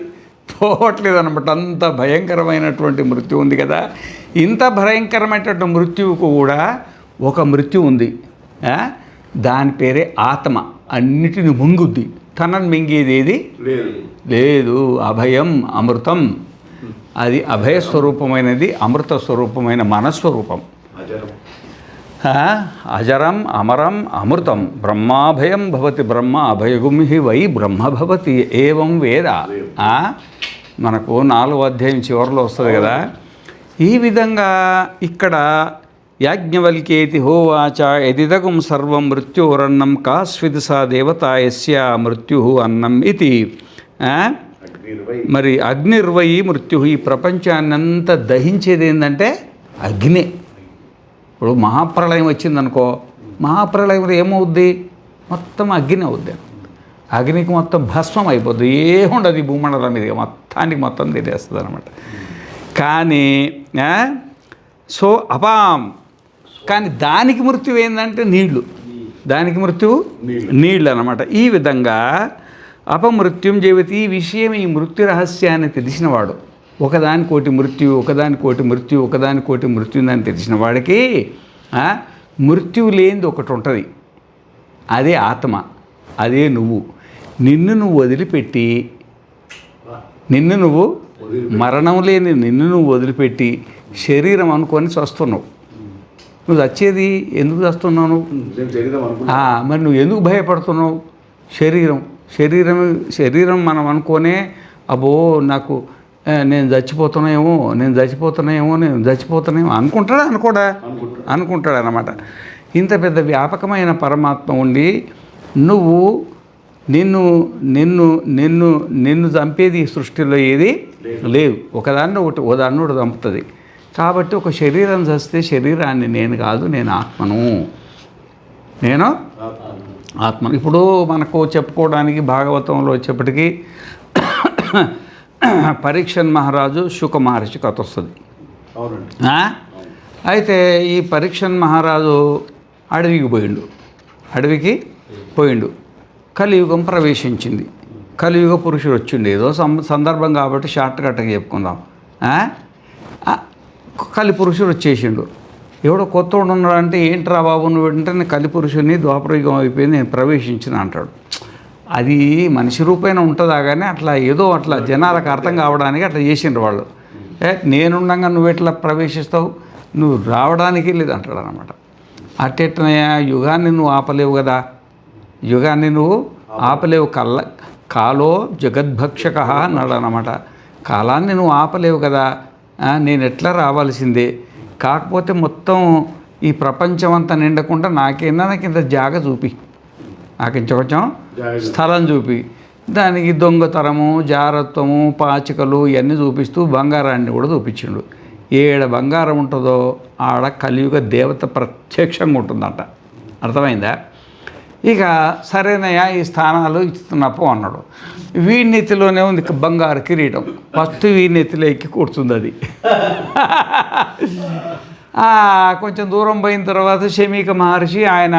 పోవట్లేదు అనమాట. అంత భయంకరమైనటువంటి మృత్యు ఉంది కదా. ఇంత భయంకరమైనటువంటి మృత్యువుకు కూడా ఒక మృత్యు ఉంది. దాని పేరే ఆత్మ. అన్నిటిని ముంగుద్ది. తనని మింగేది ఏది లేదు. అభయం అమృతం. అది అభయస్వరూపమైనది, అమృత స్వరూపమైన మనస్వరూపం. అజరం అమరం అమృతం బ్రహ్మాభయం భవతి బ్రహ్మ అభయగుమి వై బ్రహ్మ భవతి ఏవం వేద. మనకు 4వ అధ్యాయం చివరిలో వస్తుంది కదా. ఈ విధంగా ఇక్కడ యాజ్ఞవల్కేతి హోవాచ యదిదగం సర్వం మృత్యోరన్నం కాస్విది సా దేవత యస్య మృత్యు అన్నం ఇది. మరి అగ్నిర్వై మృత్యు. ఈ ప్రపంచాన్నంతా దహించేది ఏంటంటే అగ్ని. ఇప్పుడు మహాప్రళయం వచ్చిందనుకో, మహాప్రళయంలో ఏమవుద్ది? మొత్తం అగ్ని అవుద్ది. అగ్నికి మొత్తం భస్మం అయిపోద్ది, ఏముండదు ఈ భూమండలం మీద, మొత్తం తినేస్తుంది అనమాట. కానీ సో అపాం. కానీ దానికి మృత్యువు ఏంటంటే నీళ్లు. దానికి మృత్యువు నీళ్ళు అనమాట. ఈ విధంగా అపమృత్యుం జీవితి. ఈ విషయం, ఈ మృత్యు రహస్యాన్ని తెలిసినవాడు, ఒకదానికోటి మృత్యు ఉందని తెలిసిన వాడికి మృత్యువు లేనిది ఒకటి ఉంటుంది. అదే ఆత్మ, అదే నువ్వు. నిన్ను వదిలిపెట్టి, మరణం లేని నిన్ను వదిలిపెట్టి శరీరం అనుకొని చస్తున్నావు. నువ్వు చచ్చేది ఎందుకు చస్తున్నావు? మరి నువ్వు ఎందుకు భయపడుతున్నావు? శరీరం మనం అనుకోనే అబ్బో నాకు నేను చచ్చిపోతున్నాయేమో అనుకుంటాడు అన్నమాట. ఇంత పెద్ద వ్యాపకమైన పరమాత్మ ఉండి నువ్వు నిన్ను చంపేది ఈ సృష్టిలో ఏది లేదు. ఒకదాన్ని ఒకటి చంపుతుంది. కాబట్టి ఒక శరీరం చస్తే శరీరాన్ని నేను కాదు, నేను ఆత్మను. ఇప్పుడు మనకు చెప్పుకోవడానికి భాగవతంలో వచ్చేప్పటికీ పరీక్షన్ మహారాజు శుక మహర్షి కథ వస్తుంది. అయితే ఈ పరీక్షన్ మహారాజు అడవికి పోయిండు. కలియుగం ప్రవేశించింది. కలియుగ పురుషుడు వచ్చిండు. ఏదో సందర్భం కాబట్టి షార్ట్ కట్గా చెప్పుకుందాం. కలి పురుషుడు వచ్చేసిండు. ఎవడో కొత్త ఉన్నాడు అంటే ఏంట్రా బాబు నువ్వు అంటే నేను కలి పురుషుడిని, ద్వాపరయుగం అయిపోయింది, నేను ప్రవేశించిన అంటాడు. అది మనిషి రూపైన ఉంటుందా కానీ అట్లా ఏదో అట్లా జనాలకు అర్థం కావడానికి అట్లా చేసిండ్రు వాళ్ళు. నేనుండగా నువ్వు ఎట్లా ప్రవేశిస్తావు, నువ్వు రావడానికి లేదు అంటాడు అనమాట. అట్టెట్నయా యుగాన్ని నువ్వు ఆపలేవు కదా, యుగాన్ని నువ్వు ఆపలేవు. కాలో జగద్భక్షక అన్నాడు అన్నమాట. కాలాన్ని నువ్వు ఆపలేవు కదా, నేను ఎట్లా రావాల్సిందే. కాకపోతే మొత్తం ఈ ప్రపంచం అంతా నిండకుండా నాకు ఇంత జాగ చూపి, నాకు కొంచెం స్థలం చూపి, దానికి దొంగతనము, జారత్వము, పాచికలు ఇవన్నీ చూపిస్తూ బంగారాన్ని కూడా చూపించిండు. ఏడ బంగారం ఉంటుందో ఆడ కలియుగ దేవత ప్రత్యక్షంగా ఉంటుందంట. అర్థమైందా? ఇక సరేనయ్యా ఈ స్థానాలు ఇస్తున్నప్పు అన్నాడు. వీడి నెత్తిలోనే ఉంది బంగారు కిరీటం. ఫస్ట్ వీడి నెత్తిలో ఎక్కి కూర్చుంది అది. కొంచెం దూరం పోయిన తర్వాత శమీక మహర్షి ఆయన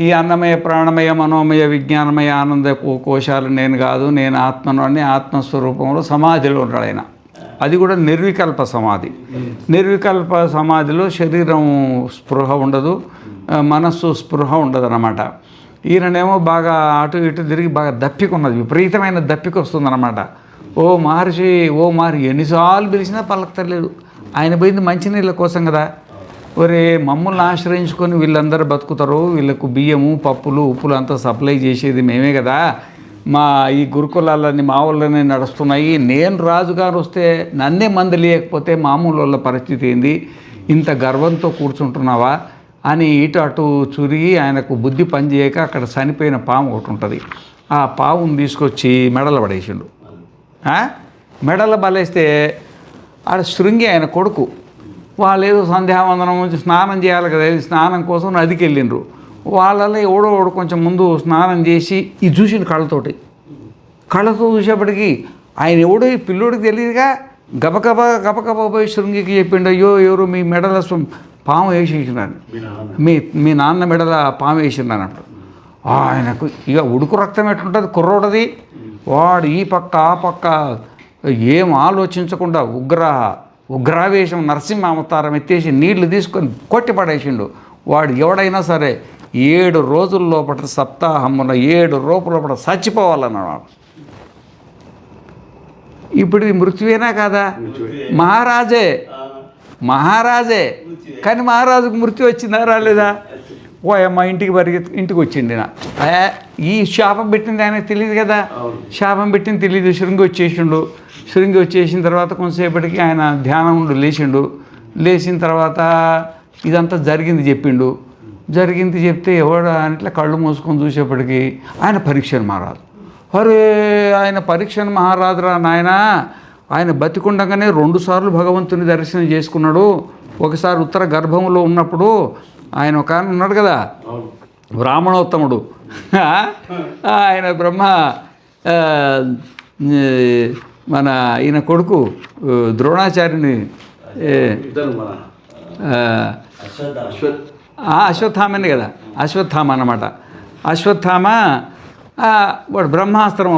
ఈ అన్నమయ ప్రాణమయ మనోమయ విజ్ఞానమయ ఆనంద కోశాలు నేను కాదు, నేను ఆత్మను అని ఆత్మస్వరూపంలో సమాధిలో ఉంటాడు ఆయన. అది కూడా నిర్వికల్ప సమాధి. నిర్వికల్ప సమాధిలో శరీరం స్పృహ ఉండదు, మనస్సు స్పృహ ఉండదు అన్నమాట. ఈయననేమో బాగా అటు ఇటు తిరిగి బాగా దప్పికున్నది, విపరీతమైన దప్పిక వస్తుందన్నమాట. ఓ మహర్షి ఎన్నిసార్లు పిలిచినా పలకతలేదు. ఆయన పోయింది మంచినీళ్ళ కోసం కదా. ఒరే మమ్మల్ని ఆశ్రయించుకొని వీళ్ళందరూ బతుకుతారు, వీళ్ళకు బియ్యము పప్పులు ఉప్పులు అంతా సప్లై చేసేది మేమే కదా, మా ఈ గురుకులాలన్నీ మా వాళ్ళనే నడుస్తున్నాయి, నేను రాజుగారు వస్తే నన్నే మంది లేకపోతే మామూలు వాళ్ళ పరిస్థితి ఏంది, ఇంత గర్వంతో కూర్చుంటున్నావా అని ఇటు అటు చురిగి ఆయనకు బుద్ధి పనిచేయక అక్కడ చనిపోయిన పాము ఒకటి ఉంటుంది. ఆ పావును తీసుకొచ్చి మెడల పడేసిండు. మెడల బలేస్తే ఆడ శృంగి ఆయన కొడుకు, వాళ్ళు ఏదో సంధ్యావందనం నుంచి స్నానం చేయాలి కదా, స్నానం కోసం నదికి వెళ్ళిండ్రు. వాళ్ళలో ఎవడో కొంచెం ముందు స్నానం చేసి ఇది చూసిండు కళ్ళతో చూసేప్పటికీ ఆయన ఎవడో ఈ పిల్లోడికి తెలియదుగా గబగబా పోయి శృంగికి చెప్పిండు, అయ్యో ఎవరు మీ మెడల పాము వేసేసినాను, మీ నాన్న మెడల పాము వేసిండు అన్నట్టు. ఆయనకు ఇక ఉడుకు రక్తం ఎట్లుంటుంది కుర్రోడది. వాడు ఈ పక్క ఆ పక్క ఏం ఆలోచించకుండా ఉగ్రావేశం నరసింహ అవతారం ఎత్తేసి నీళ్లు తీసుకొని కొట్టి పడేసిండు. వాడు ఎవడైనా సరే 7 రోజుల లోపల సప్తాహమున 7 రోజుల లోపల చచ్చిపోవాలన్నాడు. ఇప్పుడు ఇది మృత్యువేనా కాదా? మహారాజే కానీ మహారాజుకు మృత్యు వచ్చిందా రాలేదా? అమ్మ ఇంటికి వచ్చిండి. ఈ శాపం పెట్టింది ఆయనకు తెలియదు కదా, శాపం పెట్టింది తెలియదు. శృంగి వచ్చేసిన తర్వాత కొంతసేపటికి ఆయన ధ్యానం లేచిన తర్వాత ఇదంతా జరిగింది చెప్తే ఎవడు అట్లా కళ్ళు మూసుకొని చూసేప్పటికి ఆయన పరీక్షను మహారాజు. ఆయన పరీక్షను మహారాజురా నాయన, ఆయన బతికుండగానే 2 సార్లు భగవంతుని దర్శనం చేసుకున్నాడు. ఒకసారి ఉత్తర గర్భంలో ఉన్నప్పుడు ఆయన ఒక ఆయన ఉన్నాడు కదా బ్రాహ్మణోత్తముడు, ఆయన బ్రహ్మ మన ఈయన కొడుకు ద్రోణాచార్యుని అశ్వత్థామని కదా, అశ్వత్థామ అన్నమాట. అశ్వత్థామ వాడు బ్రహ్మాస్త్రం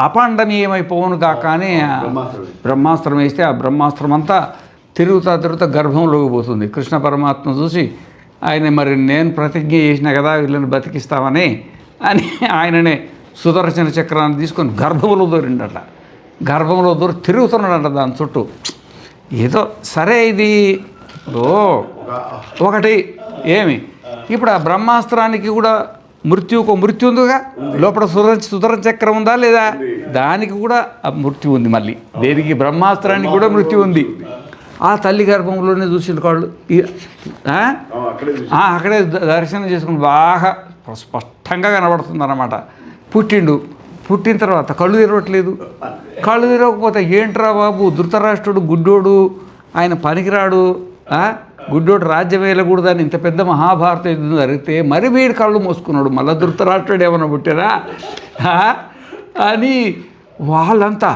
అపాండమీయమైపోవును కాక అని బ్రహ్మాస్త్రం వేస్తే ఆ బ్రహ్మాస్త్రం అంతా తిరుగుతా గర్భంలోకి పోతుంది. కృష్ణ పరమాత్మ చూసి ఆయన మరి నేను ప్రతిజ్ఞ చేసిన కదా వీళ్ళని బతికిస్తామని అని ఆయననే సుదర్శన చక్రాన్ని తీసుకొని గర్భంలో దూరి తిరుగుతున్నాడంట దాని చుట్టూ. ఏదో సరే ఇది ఒకటి ఏమి ఇప్పుడు ఆ బ్రహ్మాస్త్రానికి కూడా మృత్యు ఉందిగా, లోపల సుదర్శన చక్రం ఉందా లేదా, దానికి కూడా మృత్యు ఉంది. మళ్ళీ దేనికి బ్రహ్మాస్త్రానికి కూడా మృత్యు ఉంది. ఆ తల్లి గర్భంలోనే చూసిన కాళ్ళు అక్కడే దర్శనం చేసుకుని బాగా స్పష్టంగా కనబడుతుంది అన్నమాట. పుట్టిన తర్వాత కళ్ళు తెరవకపోతే ఏంట్రా బాబు ధృతరాష్ట్రుడు గుడ్డోడు, ఆయన పనికిరాడు, గుడ్డోడు రాజ్యం వేయకూడదని ఇంత పెద్ద మహాభారత యుద్ధం జరిగితే మరి వీడు కళ్ళు మూసుకున్నాడు, మళ్ళీ ధృతరాష్ట్రుడు ఏమన్నా పుట్టారా అని వాళ్ళంతా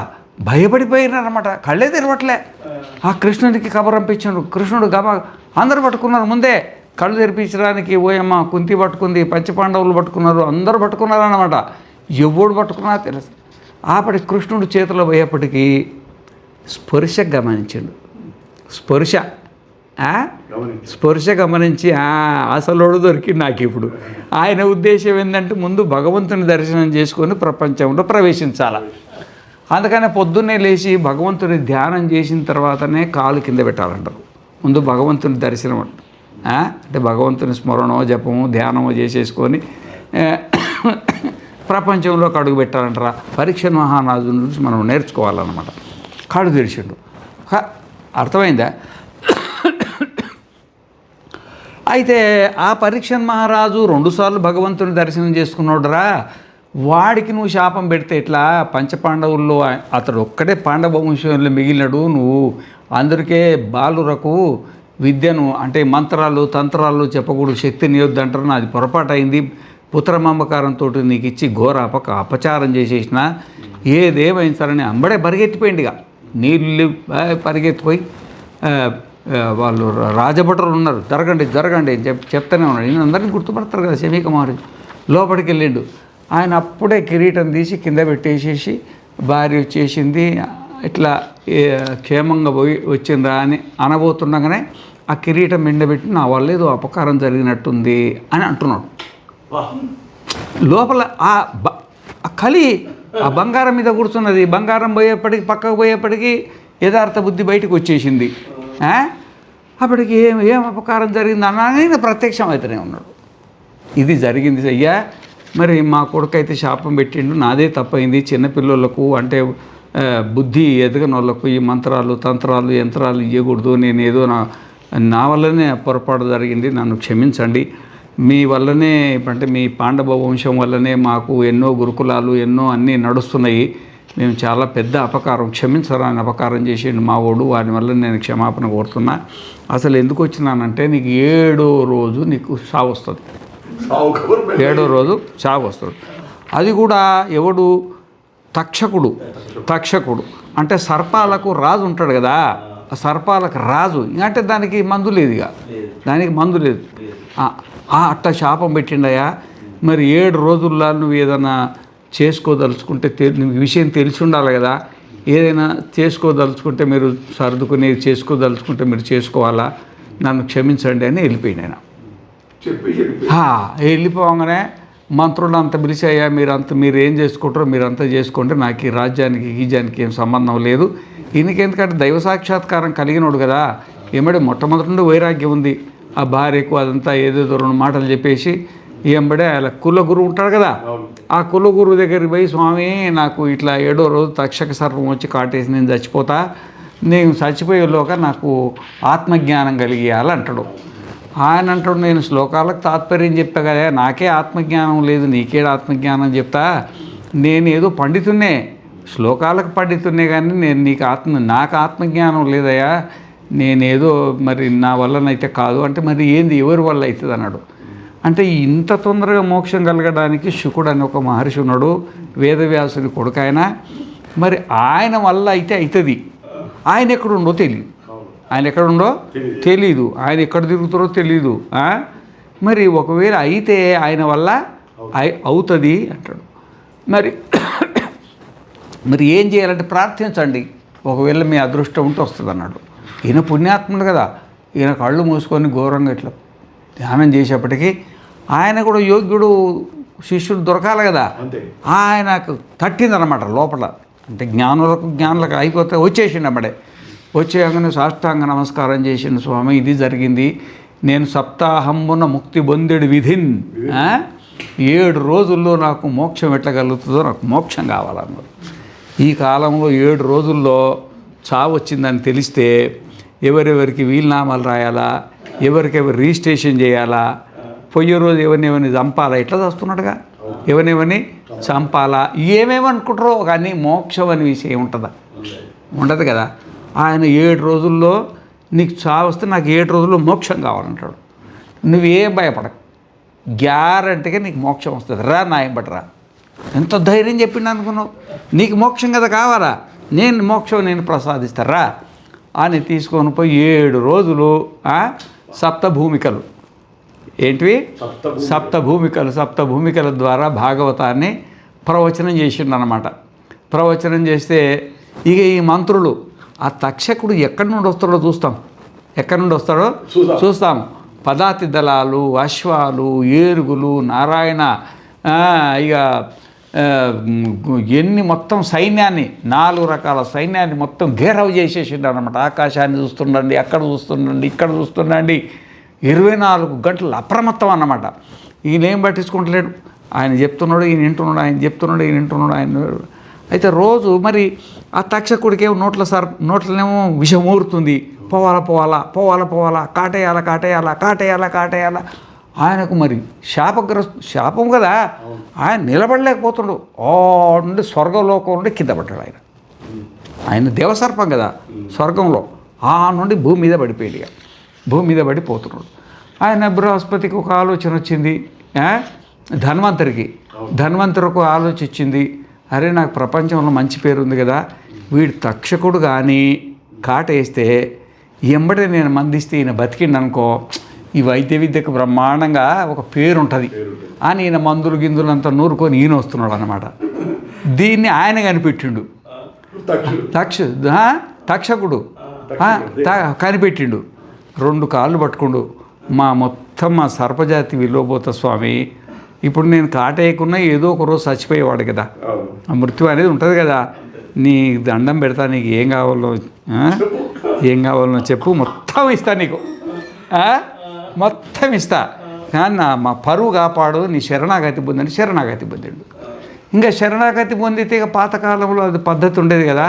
భయపడిపోయినారన్నమాట. కళ్ళే తెరవట్లే. ఆ కృష్ణుడికి కబర్ పంపించాడు. కృష్ణుడు అందరు పట్టుకున్నారు ముందే కళ్ళు తెరిపించడానికి. ఓయమ్మ కుంతి పట్టుకుంది, పంచపాండవులు పట్టుకున్నారు, అందరూ పట్టుకున్నారన్నమాట. ఎవడు పట్టుకున్నా తెలుసు. ఆపటి కృష్ణుడు చేతిలో పోయేప్పటికీ స్పర్శ గమనించాడు. స్పర్శ స్పర్శ గమనించి అసలోడు దొరికింది నాకు ఇప్పుడు. ఆయన ఉద్దేశం ఏంటంటే ముందు భగవంతుని దర్శనం చేసుకొని ప్రపంచంలో ప్రవేశించాలి. అందుకనే పొద్దున్నే లేచి భగవంతుని ధ్యానం చేసిన తర్వాతనే కాలు కింద పెట్టాలంటారు. ముందు భగవంతుని దర్శనం అంటే భగవంతుని స్మరణో జపమో ధ్యానమో చేసేసుకొని ప్రపంచంలోకి అడుగు పెట్టాలంటారా. పరీక్ష మహారాజు నుంచి మనం నేర్చుకోవాలన్నమాట. కాడు తెరిచిండు. అర్థమైందా? అయితే ఆ పరీక్షన్ మహారాజు 2 సార్లు భగవంతుని దర్శనం చేసుకున్నాడురా. వాడికి నువ్వు శాపం పెడితే ఎట్లా? పంచపాండవుల్లో అతడు ఒక్కడే పాండవ వంశంలో మిగిలినడు. నువ్వు అందరికీ బాలురకు విద్యను అంటే మంత్రాలు తంత్రాలు చెప్పకూడదు, శక్తిని ఇవ్వద్దంటారు. నాది పొరపాటు అయింది. పుత్రమమ్మకారంతో నీకు ఇచ్చి ఘోర అపచారం చేసేసిన ఏదేమైంది సరే అని అంబడే పరిగెత్తిపోయింది. ఇక నీళ్ళు పరిగెత్తిపోయి వాళ్ళు రాజభటులు ఉన్నారు, జరగండి జరగండి అని చెప్తానే ఉన్నాడు. నేను అందరినీ గుర్తుపడతారు కదా. శమీక మహర్షి లోపలికి వెళ్ళిండు. ఆయన అప్పుడే కిరీటం తీసి కింద పెట్టేసేసి భార్య వచ్చేసింది, ఇట్లా క్షేమంగా పోయి వచ్చిందా అని అనబోతుండగానే ఆ కిరీటం ఎండబెట్టి నా వల్ల ఏదో అపకారం జరిగినట్టుంది అని అంటున్నాడు. లోపల ఆ కలి ఆ బంగారం మీద కూర్చున్నది. బంగారం పోయేప్పటికి పక్కకు పోయేప్పటికీ యథార్థ బుద్ధి బయటకు వచ్చేసింది. అప్పటికి ఏం అపకారం జరిగింది అన్నానే ప్రత్యక్షం అయితేనే ఉన్నాడు. ఇది జరిగింది అయ్యా, మరి మా కొడుకు అయితే శాపం పెట్టిండు, నాదే తప్పైంది. చిన్నపిల్లలకు అంటే బుద్ధి ఎదగని వాళ్ళకు ఈ మంత్రాలు తంత్రాలు యంత్రాలు ఇవ్వకూడదు. నేను ఏదో నా వల్లనే పొరపాటు జరిగింది, నన్ను క్షమించండి. మీ వల్లనే అంటే మీ పాండవ వంశం వల్లనే మాకు ఎన్నో గురుకులాలు ఎన్నో అన్నీ నడుస్తున్నాయి. మేము చాలా పెద్ద అపకారం, క్షమించరాని అపకారం చేసిండు మా వాడు, వాని వల్ల నేను క్షమాపణ కోరుతున్నా. అసలు ఎందుకు వచ్చినానంటే నీకు 7వ రోజు నీకు సావు వస్తుంది. 7వ రోజు చావు వస్తుంది. అది కూడా ఎవడు? తక్షకుడు అంటే సర్పాలకు రాజు ఉంటాడు కదా. ఆ సర్పాలకు రాజు అంటే దానికి మందు లేదు. ఇక దానికి మందు లేదు. అట్లా శాపం పెట్టిండయా. మరి 7 రోజుల్లో నువ్వు ఏదైనా చేసుకోదలుచుకుంటే విషయం తెలిసి ఉండాలి కదా. ఏదైనా చేసుకోదలుచుకుంటే మీరు సర్దుకుని చేసుకోదలుచుకుంటే మీరు చేసుకోవాలా, నన్ను క్షమించండి అని వెళ్ళిపోయింది ఆయన. వెళ్ళిపోగానే మంత్రులు అంత పిలిచాయా, మీరు ఏం చేసుకుంటారో మీరంతా చేసుకోండి, నాకు ఈ రాజ్యానికి గీజానికి ఏం సంబంధం లేదు. ఈయనకి ఎందుకంటే దైవ సాక్షాత్కారం కలిగినోడు కదా. ఏమంటే మొట్టమొదటి నుండి వైరాగ్యం ఉంది. ఆ భార్యకు అదంతా ఏదేదో 2 మాటలు చెప్పేసి ఎంబడే అలా కులగురు ఉంటాడు కదా. ఆ కులగురు దగ్గరికి పోయి, స్వామి నాకు ఇట్లా 7వ రోజు తక్షక సర్పం వచ్చి కాటేసి నేను చచ్చిపోతా, నేను చచ్చిపోయేలోగా నాకు ఆత్మజ్ఞానం కలిగియాలంటాడు. ఆయన అంటాడు, నేను శ్లోకాలకు తాత్పర్యం చెప్తా కదా, నాకే ఆత్మజ్ఞానం లేదు, నీకే ఆత్మజ్ఞానం చెప్తా. నేను ఏదో పండితున్నే, శ్లోకాలకు పండితున్నే, కానీ నాకు ఆత్మజ్ఞానం లేదయా. నేనేదో మరి నా వల్లనైతే కాదు అంటే మరి ఏంది ఎవరి వల్ల అవుతుంది అన్నాడు. అంటే ఇంత తొందరగా మోక్షం కలగడానికి శుకుడు అని ఒక మహర్షి ఉన్నాడు, వేదవ్యాసుని కొడుకు ఆయన. మరి ఆయన వల్ల అయితే అవుతుంది. ఆయన ఎక్కడుండో తెలియదు. ఆయన ఎక్కడ తిరుగుతారో తెలీదు. మరి ఒకవేళ అయితే ఆయన వల్ల అవుతుంది అంటాడు. మరి ఏం చేయాలంటే ప్రార్థించండి, ఒకవేళ మీ అదృష్టం ఉంటే వస్తుంది అన్నాడు. ఈయన పుణ్యాత్ముడు కదా. ఈయన కళ్ళు మూసుకొని ఘోరంగా ఇట్లా ధ్యానం చేసేప్పటికీ ఆయన కూడా యోగ్యుడు శిష్యుడు దొరకాలి కదా. ఆయనకు తట్టిందనమాట లోపల. అంటే జ్ఞానులకు అయిపోతే వచ్చేసిండు అమ్మడే. వచ్చేయగానే సాష్టాంగ నమస్కారం చేసిండు. స్వామి ఇది జరిగింది, నేను సప్తాహంబున ముక్తి పొందేడు విధిన్ 7 రోజుల్లో నాకు మోక్షం ఎట్లా కలుగుతుందో, నాకు మోక్షం కావాలన్నారు. ఈ కాలంలో 7 రోజుల్లో చావు వచ్చిందని తెలిస్తే ఎవరెవరికి వీలునామాలు రాయాలా, ఎవరికెవరు రిజిస్ట్రేషన్ చేయాలా, పోయే రోజు ఎవరిని చంపాలా, ఇట్లా చేస్తున్నాడుగా. ఎవరిని చంపాలా, ఏమేమనుకుంటారో కానీ మోక్షం అనే విషయం ఉంటుందా? ఉండదు కదా. ఆయన 7 రోజుల్లో నీకు చావు వస్తే నాకు 7 రోజుల్లో మోక్షం కావాలంటాడు. నువ్వేం భయపడకు, గ్యారంటీగా నీకు మోక్షం వస్తుంది, రా నాయం బట్రా. ఎంత ధైర్యం చెప్పిండు అనుకున్నావు? నీకు మోక్షం కదా కావాలా, మోక్షం నేను ప్రసాదిస్తారా అని తీసుకొని పోయి 7 రోజులు సప్తభూమికలు ఏంటివి? సప్తభూమికల ద్వారా భాగవతాన్ని ప్రవచనం చేసిండు అనమాట. ప్రవచనం చేస్తే ఇక ఈ మంత్రులు ఆ తక్షకుడు ఎక్కడి నుండి వస్తాడో చూస్తాం. ఎక్కడి నుండి వస్తాడో చూస్తాం. పదాతి దళాలు, అశ్వాలు, ఏరుగులు, నారాయణ ఇక ఎన్ని మొత్తం సైన్యాన్ని 4 రకాల సైన్యాన్ని మొత్తం గేరవ్ చేసేసిండు అనమాట. ఆకాశాన్ని చూస్తుండండి, అక్కడ చూస్తుండండి, ఇక్కడ చూస్తుండండి, 24 గంటలు అప్రమత్తం అన్నమాట. ఈయనేం పట్టించుకుంటలేడు. ఆయన చెప్తున్నాడు, ఈయన వింటున్నాడు, ఆయన చెప్తున్నాడు, ఈయన వింటున్నాడు, ఆయన. అయితే రోజు మరి ఆ తక్షకుడికేమో నోట్లనేమో విషం ఊరుతుంది. పోవాలా, కాటేయాలా. ఆయనకు మరి శాపం కదా, ఆయన నిలబడలేకపోతుండు. నుండి స్వర్గలోకం నుండి కింద పడ్డాడు. ఆయన దేవసర్పం కదా స్వర్గంలో, నుండి భూమి మీద పడిపోయాడు. ఇక భూమి మీద పడిపోతున్నాడు. ఆయన బృహస్పతికి ఒక ఆలోచన వచ్చింది. ధన్వంతరికి ఒక ఆలోచన వచ్చింది. అరే, నాకు ప్రపంచంలో మంచి పేరు ఉంది కదా, వీడు తక్షకుడు కానీ కాటేస్తే ఎంబడే నేను మందిస్తే ఈయన బతికిండు అనుకో, ఈ వైద్య విద్యకు బ్రహ్మాండంగా ఒక పేరు ఉంటుంది అని ఈయన మందులు గిందులంతా నూరుకొని ఈయన వస్తున్నాడు అన్నమాట. దీన్ని ఆయన కనిపెట్టిండు. తక్షకుడు కనిపెట్టిండు. 2 కాళ్ళు పట్టుకుండు. మా సర్పజాతి విలువబోత స్వామి, ఇప్పుడు నేను కాటేయకున్నా ఏదో ఒక రోజు చచ్చిపోయేవాడు కదా, ఆ మృత్యు అనేది ఉంటుంది కదా, నీ దండం పెడతా, నీకు ఏం కావాలో చెప్పు, మొత్తం ఇస్తా నీకు, మొత్తం ఇస్తా, కానీ మా పరువు కాపాడు, నీ శరణాగతి పొందండి. శరణాగతి పొందిండు. ఇంకా శరణాగతి పొందితే ఇక పాతకాలంలో అది పద్ధతి ఉండేది కదా.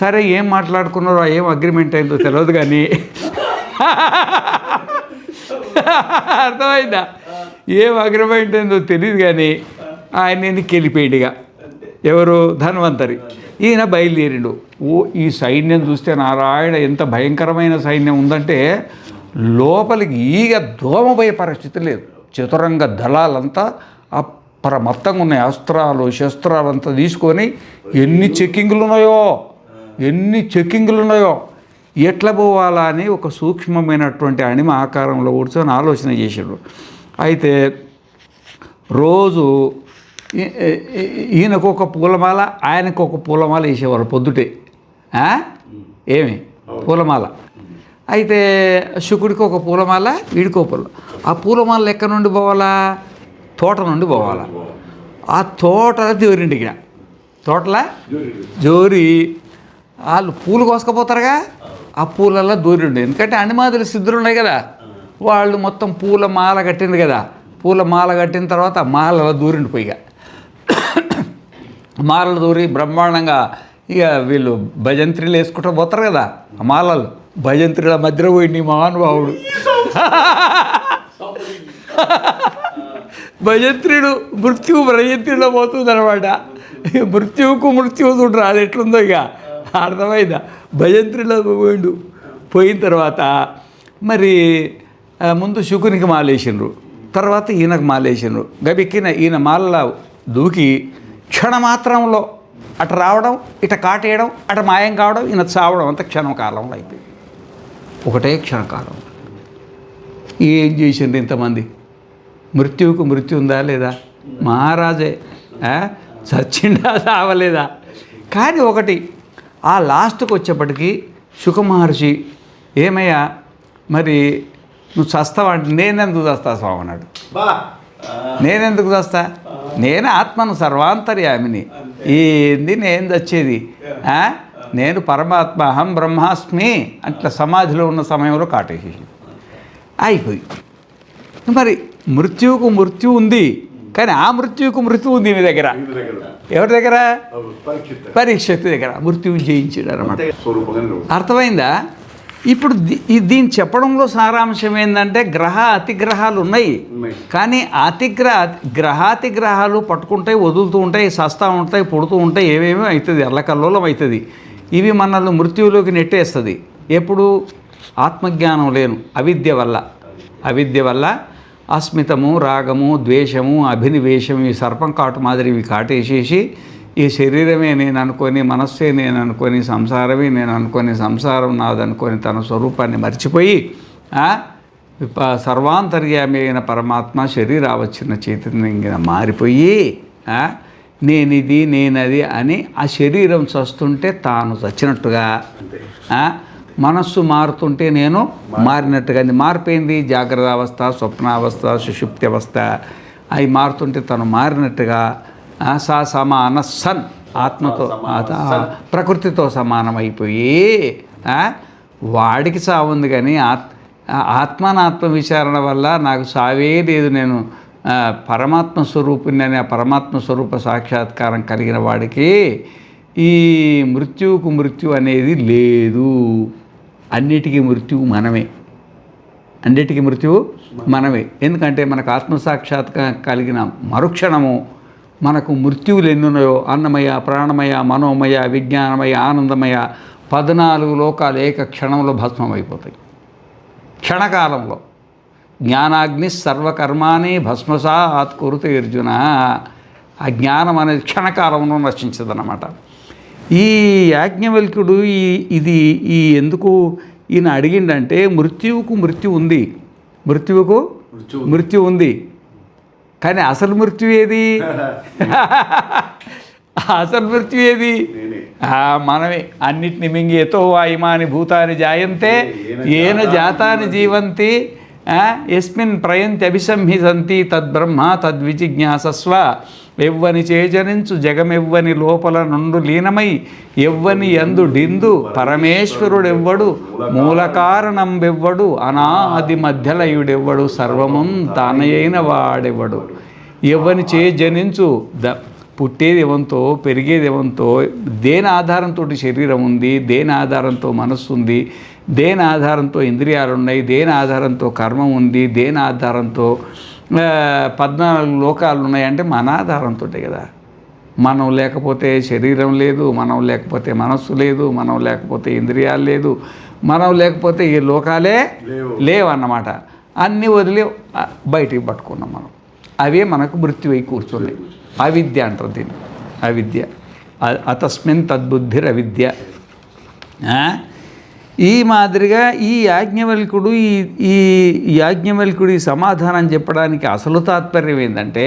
సరే, ఏం మాట్లాడుకున్నారో, ఏం అగ్రిమెంట్ అయిందో తెలియదు కానీ అర్థమైందా, ఏం అగ్రిమెంట్ అయిందో తెలియదు కానీ ఆయన ఎందుకు వెళ్ళిపోయాడు. ఇక ఎవరు, ధన్వంతరి. ఈయన బయలుదేరిండు. ఈ సైన్యం చూస్తే నారాయణ ఎంత భయంకరమైన సైన్యం ఉందంటే, లోపలికి ఈగ దోమపోయే పరిస్థితి లేదు. చతురంగ దళాలంతా అప్రమత్తంగా ఉన్నాయి. అస్త్రాలు శస్త్రాలంతా తీసుకొని ఎన్ని చెక్కింగులు ఉన్నాయో ఎట్లా పోవాలా అని ఒక సూక్ష్మమైనటువంటి అణిమ ఆకారంలో కూర్చొని ఆలోచన చేశాడు. అయితే రోజు ఈయనకు ఒక పూలమాల, ఆయనకు ఒక పూలమాల వేసేవారు పొద్దుటే. ఏమి పూలమాల. అయితే శుకుడికి ఒక పూలమాల, వీడికి ఒక పూల. ఆ పూలమాల ఎక్కడి నుండి పోవాలా, తోట నుండి పోవాలా. ఆ తోట జోరిండికి, తోటలా జోరి వాళ్ళు పూలు కోసుకపోతారుగా, ఆ పూలల్లో దూరిండు. ఎందుకంటే అనిమాదులు సిద్ధులు ఉన్నాయి కదా, వాళ్ళు మొత్తం పూల మాల కట్టింది కదా. పూల మాల కట్టిన తర్వాత మాలలో దూరిండు పోయిగా. మాలలు దూరి బ్రహ్మాండంగా ఇక వీళ్ళు భజంత్రీలు వేసుకుంటూ పోతారు కదా, ఆ మాలలు భజంత్రీల మధ్యలో పోయింది మహానుభావుడు. భజంత్రుడు భజంత్రిలో పోతుందన్నమాట. మృత్యువు చూడరా అది ఎట్లుందో ఇక అర్థమైందా. భజంత్రిలో పోయిన తర్వాత మరి ముందు శుకునికి మాలేసిండ్రు, తర్వాత ఈయనకు మాలేసిండ్రు. గబిక్కిన ఈయన మాలలో దూకి క్షణమాత్రంలో అటు రావడం, ఇట కాటేయడం, అటు మాయం కావడం, ఈయన చావడం అంత క్షణకాలంలో అయిపోయింది. ఒకటే క్షణకాలం. ఏం చేసిండ్రు ఇంతమంది? మృత్యువుకు మృత్యు ఉందా లేదా? మహారాజే చచ్చిండా చావలేదా? కానీ ఒకటి, ఆ లాస్ట్కి వచ్చేప్పటికీ శుక మహర్షి ఏమయ్యా మరి నువ్వు చస్తావా అంటే, నేనెందుకు చస్తా స్వామి అన్నాడు. నేనెందుకు చస్తా, నేను ఆత్మను సర్వాంతర్యామిని, ఏంది నేను చచ్చేది, నేను పరమాత్మ అహం బ్రహ్మాస్మి అట్లా సమాధిలో ఉన్న సమయంలో కాటేసేసి అయిపోయి. మరి మృత్యువుకు మృత్యు ఉంది, కానీ ఆ మృత్యువుకు మృత్యు ఉంది మీ దగ్గర. ఎవరి దగ్గర? పరీక్షిత్ దగ్గర. మృత్యువు జయించాడు అన్నమాట. అర్థమైందా? ఇప్పుడు దీన్ని చెప్పడంలో సారాంశం ఏంటంటే, అతిగ్రహాలు ఉన్నాయి, కానీ గ్రహాతిగ్రహాలు పట్టుకుంటాయి, వదులుతూ ఉంటాయి, సస్తా ఉంటాయి, పుడుతూ ఉంటాయి, ఏమేమో అవుతుంది, అల్లకల్లోలం అవుతుంది. ఇవి మనల్ని మృత్యువులోకి నెట్టేస్తుంది. ఎప్పుడు? ఆత్మజ్ఞానం లేను అవిద్య వల్ల అస్మితము, రాగము, ద్వేషము, అభినివేశం, ఈ సర్పం కాటు మాదిరి ఇవి కాటేసేసి ఈ శరీరమే నేను అనుకొని, మనస్సే నేను అనుకొని, సంసారమే నేను అనుకొని, సంసారం నాదనుకొని తన స్వరూపాన్ని మర్చిపోయి సర్వాంతర్యామి అయిన పరమాత్మ శరీరావచ్చిన చైతన్యంగా మారిపోయి నేనిది నేనది అని ఆ శరీరం చస్తుంటే తాను చచ్చినట్టుగా, మనస్సు మారుతుంటే నేను మారినట్టుగా. అది మారిపోయింది. జాగ్రత్త అవస్థ, స్వప్నావస్థ, సుషుప్తి అవస్థ అవి మారుతుంటే తను మారినట్టుగా సా సమాన సన్ ఆత్మతో ప్రకృతితో సమానమైపోయి వాడికి సావుంది. కానీ ఆత్మానాత్మ విచారణ వల్ల నాకు సావే లేదు, నేను పరమాత్మ స్వరూపుని అనే పరమాత్మ స్వరూప సాక్షాత్కారం కలిగిన వాడికి ఈ మృత్యువుకు మృత్యు అనేది లేదు. అన్నిటికీ మృత్యువు మనమే, అన్నిటికీ మృత్యువు మనమే. ఎందుకంటే మనకు ఆత్మసాక్షాత్కారం కలిగిన మరుక్షణము మనకు మృత్యువులు ఎన్నున్నాయో అన్నమయ, ప్రాణమయ, మనోమయ, విజ్ఞానమయ, ఆనందమయ 14 లోకాలు ఏక క్షణంలో భస్మమైపోతాయి. క్షణకాలంలో జ్ఞానాగ్ని సర్వకర్మాని భస్మసాత్ కురుతే అర్జున. ఆ జ్ఞానం అనేది క్షణకాలంలో నశించదన్నమాట. ఈ యాజ్ఞవల్క్యుడు ఇది ఎందుకు ఈయన అడిగిండంటే మృత్యువుకు మృత్యు ఉంది, మృత్యువుకు మృత్యు ఉంది. కానీ అసలు మృత్యు ఏది? అసలు మృత్యు ఏది? మనమే. అన్నిటిని మింగి ఎతో వాయుమాని భూతాని జాయంతే ఏన జాతాని జీవంతి యస్మిన్ ప్రయంతి అభిసంహిసంతి తద్బ్రహ్మ తద్విజిజ్ఞాసస్వ. ఎవ్వని చేజనించు జగమెవ్వని లోపల నుండు లీనమై ఎవ్వని యందు డిందు పరమేశ్వరుడెవ్వడు మూల కారణంబెవ్వడు అనాది మధ్యలయుడెవ్వడు సర్వముం తానయైన వాడెవ్వడు. ఎవ్వని చే జనించు పుట్టేది ఎవంతో పెరిగేది ఎవంతో, దేని ఆధారంతో శరీరం ఉంది, దేని ఆధారంతో మనస్సు ఉంది, దేని ఆధారంతో ఇంద్రియాలు ఉన్నాయి, దేని ఆధారంతో కర్మ ఉంది, దేని ఆధారంతో 14 లోకాలు ఉన్నాయి అంటే మన ఆధారంతో కదా. మనం లేకపోతే శరీరం లేదు, మనం లేకపోతే మనస్సు లేదు, మనం లేకపోతే ఇంద్రియాలు లేదు, మనం లేకపోతే ఈ లోకాలే లేవన్నమాట. అన్నీ వదిలి బయటికి పట్టుకున్నాం మనం. అవే మనకు మృత్యువై కూర్చున్నాయి. అవిద్య అంటారు దీన్ని, అవిద్య. అతస్మిన్ తద్బుద్ధిర్ అవిద్య. ఈ మాదిరిగా ఈ యాజ్ఞవల్కుడు ఈ యాజ్ఞవల్కుడి సమాధానం చెప్పడానికి అసలు తాత్పర్యం ఏంటంటే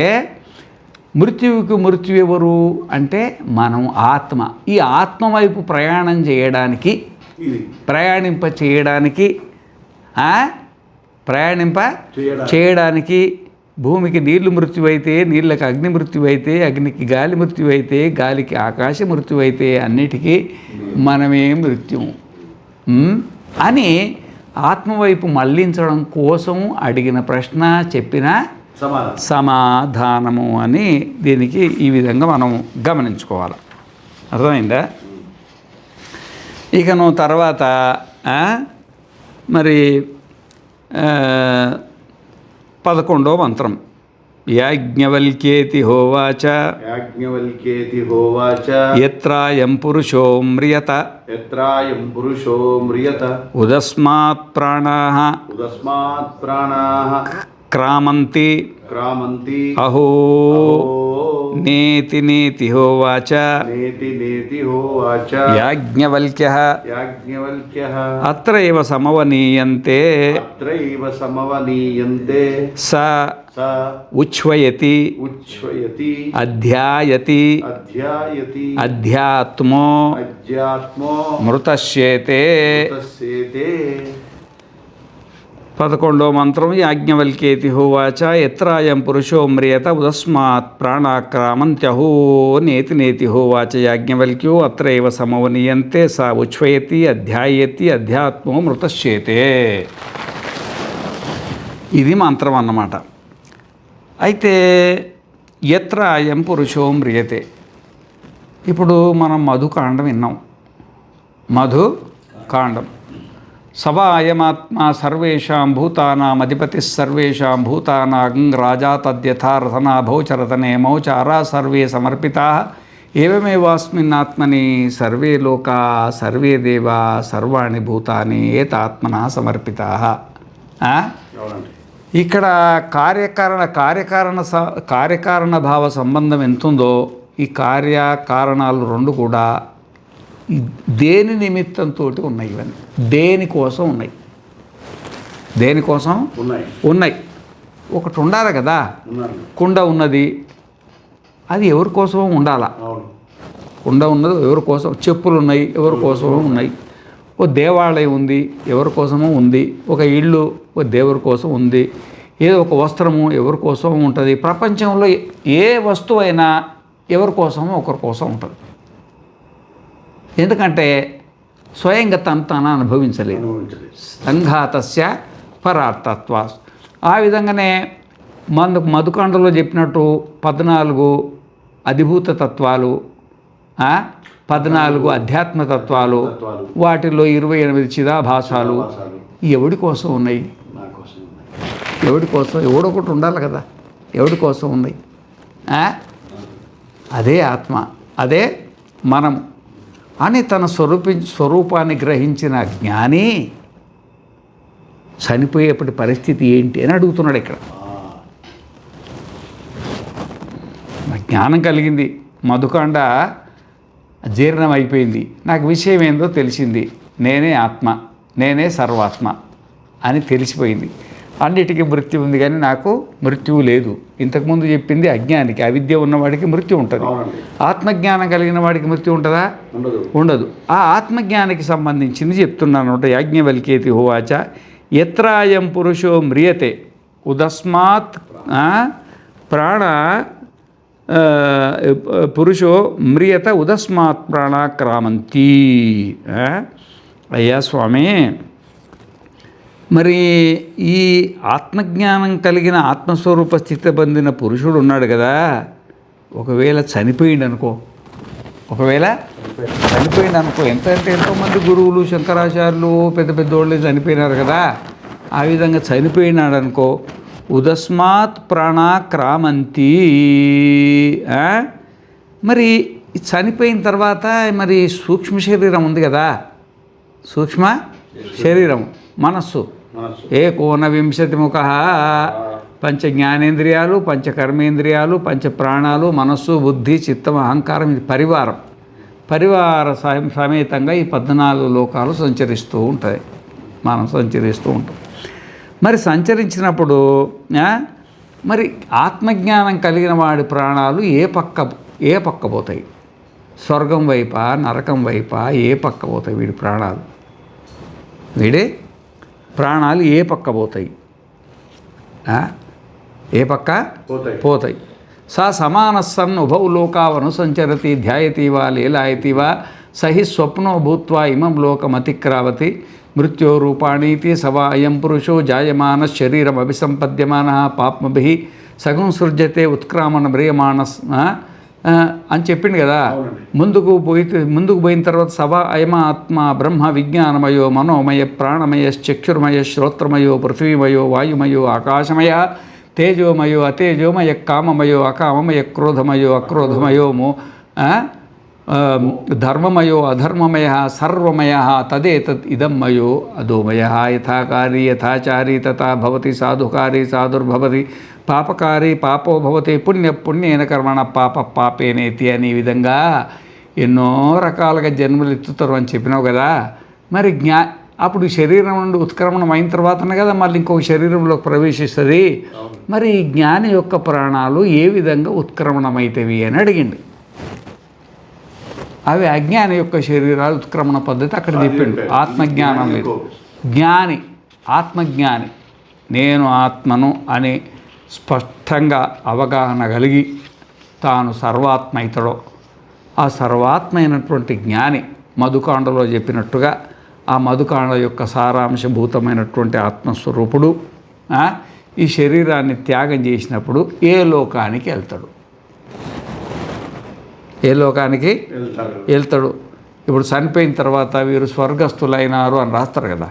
మృత్యువుకు మృత్యు ఎవరు అంటే మనం ఆత్మ. ఈ ఆత్మ వైపు ప్రయాణం చేయడానికి చేయడానికి భూమికి నీళ్లు మృత్యువైతే నీళ్ళకి అగ్ని మృత్యువైతే అగ్నికి గాలి మృత్యువైతే గాలికి ఆకాశ మృత్యువైతే అన్నిటికీ మనమే మృత్యువు అని ఆత్మవైపు మళ్లించడం కోసం అడిగిన ప్రశ్న, చెప్పిన సమాధానము అని దీనికి ఈ విధంగా మనం గమనించుకోవాలి. అర్థమైందా? ఇక నువ్వు తర్వాత మరి 11వ మంత్రం. యాజ్ఞవల్క్యేతి హోవాచ యత్రాయం పురుషో మ్రియత ఉదస్మాత్ ప్రాణాః క్రామంతి అహో నేతి నేతి హోవాచ యాజ్ఞవల్క్యః అత్రైవ సమవనీయంతే స ఉచ్ఛ్వయతి అధ్యాయతి అధ్యాత్మో మృతశ్యేతే. 11వ మంత్రం. యాజ్ఞవల్క్యేతి హోవాచ యత్రాయం పురుషో మ్రియత ఉదస్మాత్ ప్రాణాక్రామంత్యహో నేతి నేతి హోవాచ యాజ్ఞవల్క్యో అత్రైవ సమవనీయంతే స ఉచ్ఛ్వయతి అధ్యాయతి అధ్యాత్మో మృతశ్యేతే. ఇది మంత్రం అన్నమాట. అయితే యత్ర అయం పురుషో మ్రియతే. ఇప్పుడు మనం మధుకాండం విన్నాం. మధుకాండం. సవా అయమాత్మా సర్వేషాం భూతానాం అధిపతి సర్వేషాం భూతానాం రాజా తద్యథా రతనా భౌచరతనే మౌచారా సర్వే సమర్పితా ఏవమేవాస్మిన్నాత్మని సర్వే లోకా సర్వే దేవా సర్వాణి భూతాని ఏతాత్మనా సమర్పితా. ఇక్కడ కార్యకారణ భావ సంబంధం ఎంతుందో ఈ కార్యకారణాలు రెండు కూడా దేని నిమిత్తంతో ఉన్నాయి. ఇవన్నీ దేనికోసం ఉన్నాయి, దేనికోసం ఉన్నాయి. ఒకటి ఉండాలి కదా. కుండ ఉన్నది, అది ఎవరి కోసమో ఉండాలా. అవును. ఉన్నది ఎవరి కోసం. చెప్పులు ఉన్నాయి, ఎవరి కోసమో ఉన్నాయి. ఓ దేవాలయం ఉంది, ఎవరి కోసమో ఉంది. ఒక ఇల్లు ఓ దేవుడి కోసం ఉంది. ఏదో ఒక వస్త్రము ఎవరి కోసం ఉంటుంది. ప్రపంచంలో ఏ వస్తువు అయినా ఎవరి కోసమో ఒకరి కోసం ఉంటుంది. ఎందుకంటే స్వయంగా తను అనుభవించలేదు. సంఘాతస్య పరార్థత్వ. ఆ విధంగానే మధుకాండలో చెప్పినట్టు 14 అధిభూత తత్వాలు, 14 అధ్యాత్మ తత్వాలు, వాటిల్లో 28 చిదాభాసాలు ఎవడి కోసం ఉన్నాయి? ఎవడి కోసం? ఎవడొకటి ఉండాలి కదా. ఎవడి కోసం ఉన్నాయి? అదే ఆత్మ, అదే మనం అని తన స్వరూపాన్ని గ్రహించిన జ్ఞాని చనిపోయేపటి పరిస్థితి ఏంటి అని అడుగుతున్నాడు ఇక్కడ. జ్ఞానం కలిగింది, మధుకాండ జీర్ణం అయిపోయింది, నాకు విషయం ఏందో తెలిసింది, నేనే ఆత్మ, నేనే సర్వాత్మ అని తెలిసిపోయింది. అన్నిటికీ మృత్యు ఉంది కానీ నాకు మృత్యువు లేదు. ఇంతకుముందు చెప్పింది అజ్ఞానికి. అవిద్య ఉన్నవాడికి మృత్యు ఉంటుంది. ఆత్మజ్ఞానం కలిగిన వాడికి మృత్యు ఉంటుందా? ఉండదు. ఆ ఆత్మజ్ఞానికి సంబంధించింది చెప్తున్నాను. యాజ్ఞవల్క్యేతి హోవాచ యత్రాయం పురుషో మ్రియతే ఉదస్మాత్ ప్రాణ పురుషో మ్రియత ఉదస్మాత్ ప్రాణాక్రామంతి. అయ్యా స్వామి, మరి ఈ ఆత్మజ్ఞానం కలిగిన ఆత్మస్వరూప స్థితి పొందిన పురుషుడు ఉన్నాడు కదా, ఒకవేళ చనిపోయింది అనుకో, ఎంత అంటే ఎంతోమంది గురువులు, శంకరాచార్యులు, పెద్ద పెద్దోళ్ళు చనిపోయినారు కదా. ఆ విధంగా చనిపోయినాడు అనుకో, ఉదస్మాత్ ప్రాణాక్రామంతి. మరి చనిపోయిన తర్వాత మరి సూక్ష్మ శరీరం ఉంది కదా, సూక్ష్మ శరీరం, మనస్సు, ఏకోనవింశతిముఖ, పంచ జ్ఞానేంద్రియాలు, పంచ కర్మేంద్రియాలు, పంచ ప్రాణాలు, మనస్సు, బుద్ధి, చిత్తం, అహంకారం, ఇది పరివార సమేతంగా ఈ 14 లోకాలు సంచరిస్తూ ఉంటాయి. మనం సంచరిస్తూ ఉంటాం. మరి సంచరించినప్పుడు మరి ఆత్మజ్ఞానం కలిగిన వాడి ప్రాణాలు ఏ పక్క పోతాయి? స్వర్గం వైపా, నరకం వైపా, ఏ పక్క పోతాయి వీడి ప్రాణాలు? ఏ పక్క పోతాయి? ఏ పక్క పోతాయి? సా సమానస్సన్ ఉభౌ లోకావను సంచరతి ధ్యాయతీవా లీలాయతీవా సహి స్వప్నో భూత్వా ఇమం లోకమతిక్రావతి మృత్యోరూపాణీతి సవా అయం పురుషో జాయమాన శరీరం అభిసంపద్యమాన పాప్మభిః సగం సృజ్యతే ఉత్క్రామణ మ్రియమానస్ అని చెప్పిండు కదా. ముందుకు పోయిన తర్వాత సవా అయమ ఆత్మ బ్రహ్మ విజ్ఞానమయో మనోమయ ప్రాణమయ చక్షుర్మయ శ్రోత్రమయో పృథ్వీమయో వాయుమయో ఆకాశమయ తేజోమయో అతేజోమయ కామమయో అకామమయ క్రోధమయో అక్రోధమయో ధర్మమయో అధర్మమయ సర్వమయ తదేతత్ ఇదం మయో అధోమయ యథాకారి యథాచారి తథా భవతి సాధుకారి సాధుర్భవతి పాపకారి పాపో భవతి పుణ్యేన కర్మణ పాపేనేతి అని ఈ విధంగా ఎన్నో రకాలుగా జన్మలు ఎత్తుతారు అని చెప్పినావు కదా. మరి అప్పుడు శరీరం నుండి ఉత్క్రమణం అయిన తర్వాతనే కదా మళ్ళీ ఇంకొక శరీరంలోకి ప్రవేశిస్తుంది. మరి ఈ జ్ఞాని యొక్క ప్రాణాలు ఏ విధంగా ఉత్క్రమణమవుతాయి అని అడిగిండు. అవి అజ్ఞాని యొక్క శరీరాలు ఉత్క్రమణ పద్ధతి అక్కడ చెప్పిండు. ఆత్మజ్ఞానం లేదు. ఆత్మజ్ఞాని నేను ఆత్మను అని స్పష్టంగా అవగాహన కలిగి తాను సర్వాత్మ అవుతాడో, ఆ సర్వాత్మ అయినటువంటి జ్ఞాని మధుకాండలో చెప్పినట్టుగా ఆ మధుకాండ యొక్క సారాంశభూతమైనటువంటి ఆత్మస్వరూపుడు ఈ శరీరాన్ని త్యాగం చేసినప్పుడు ఏ లోకానికి వెళ్తాడు? ఏ లోకానికి వెళ్తాడు? ఇప్పుడు చనిపోయిన తర్వాత వీరు స్వర్గస్థులైనారు అని రాస్తారు కదా.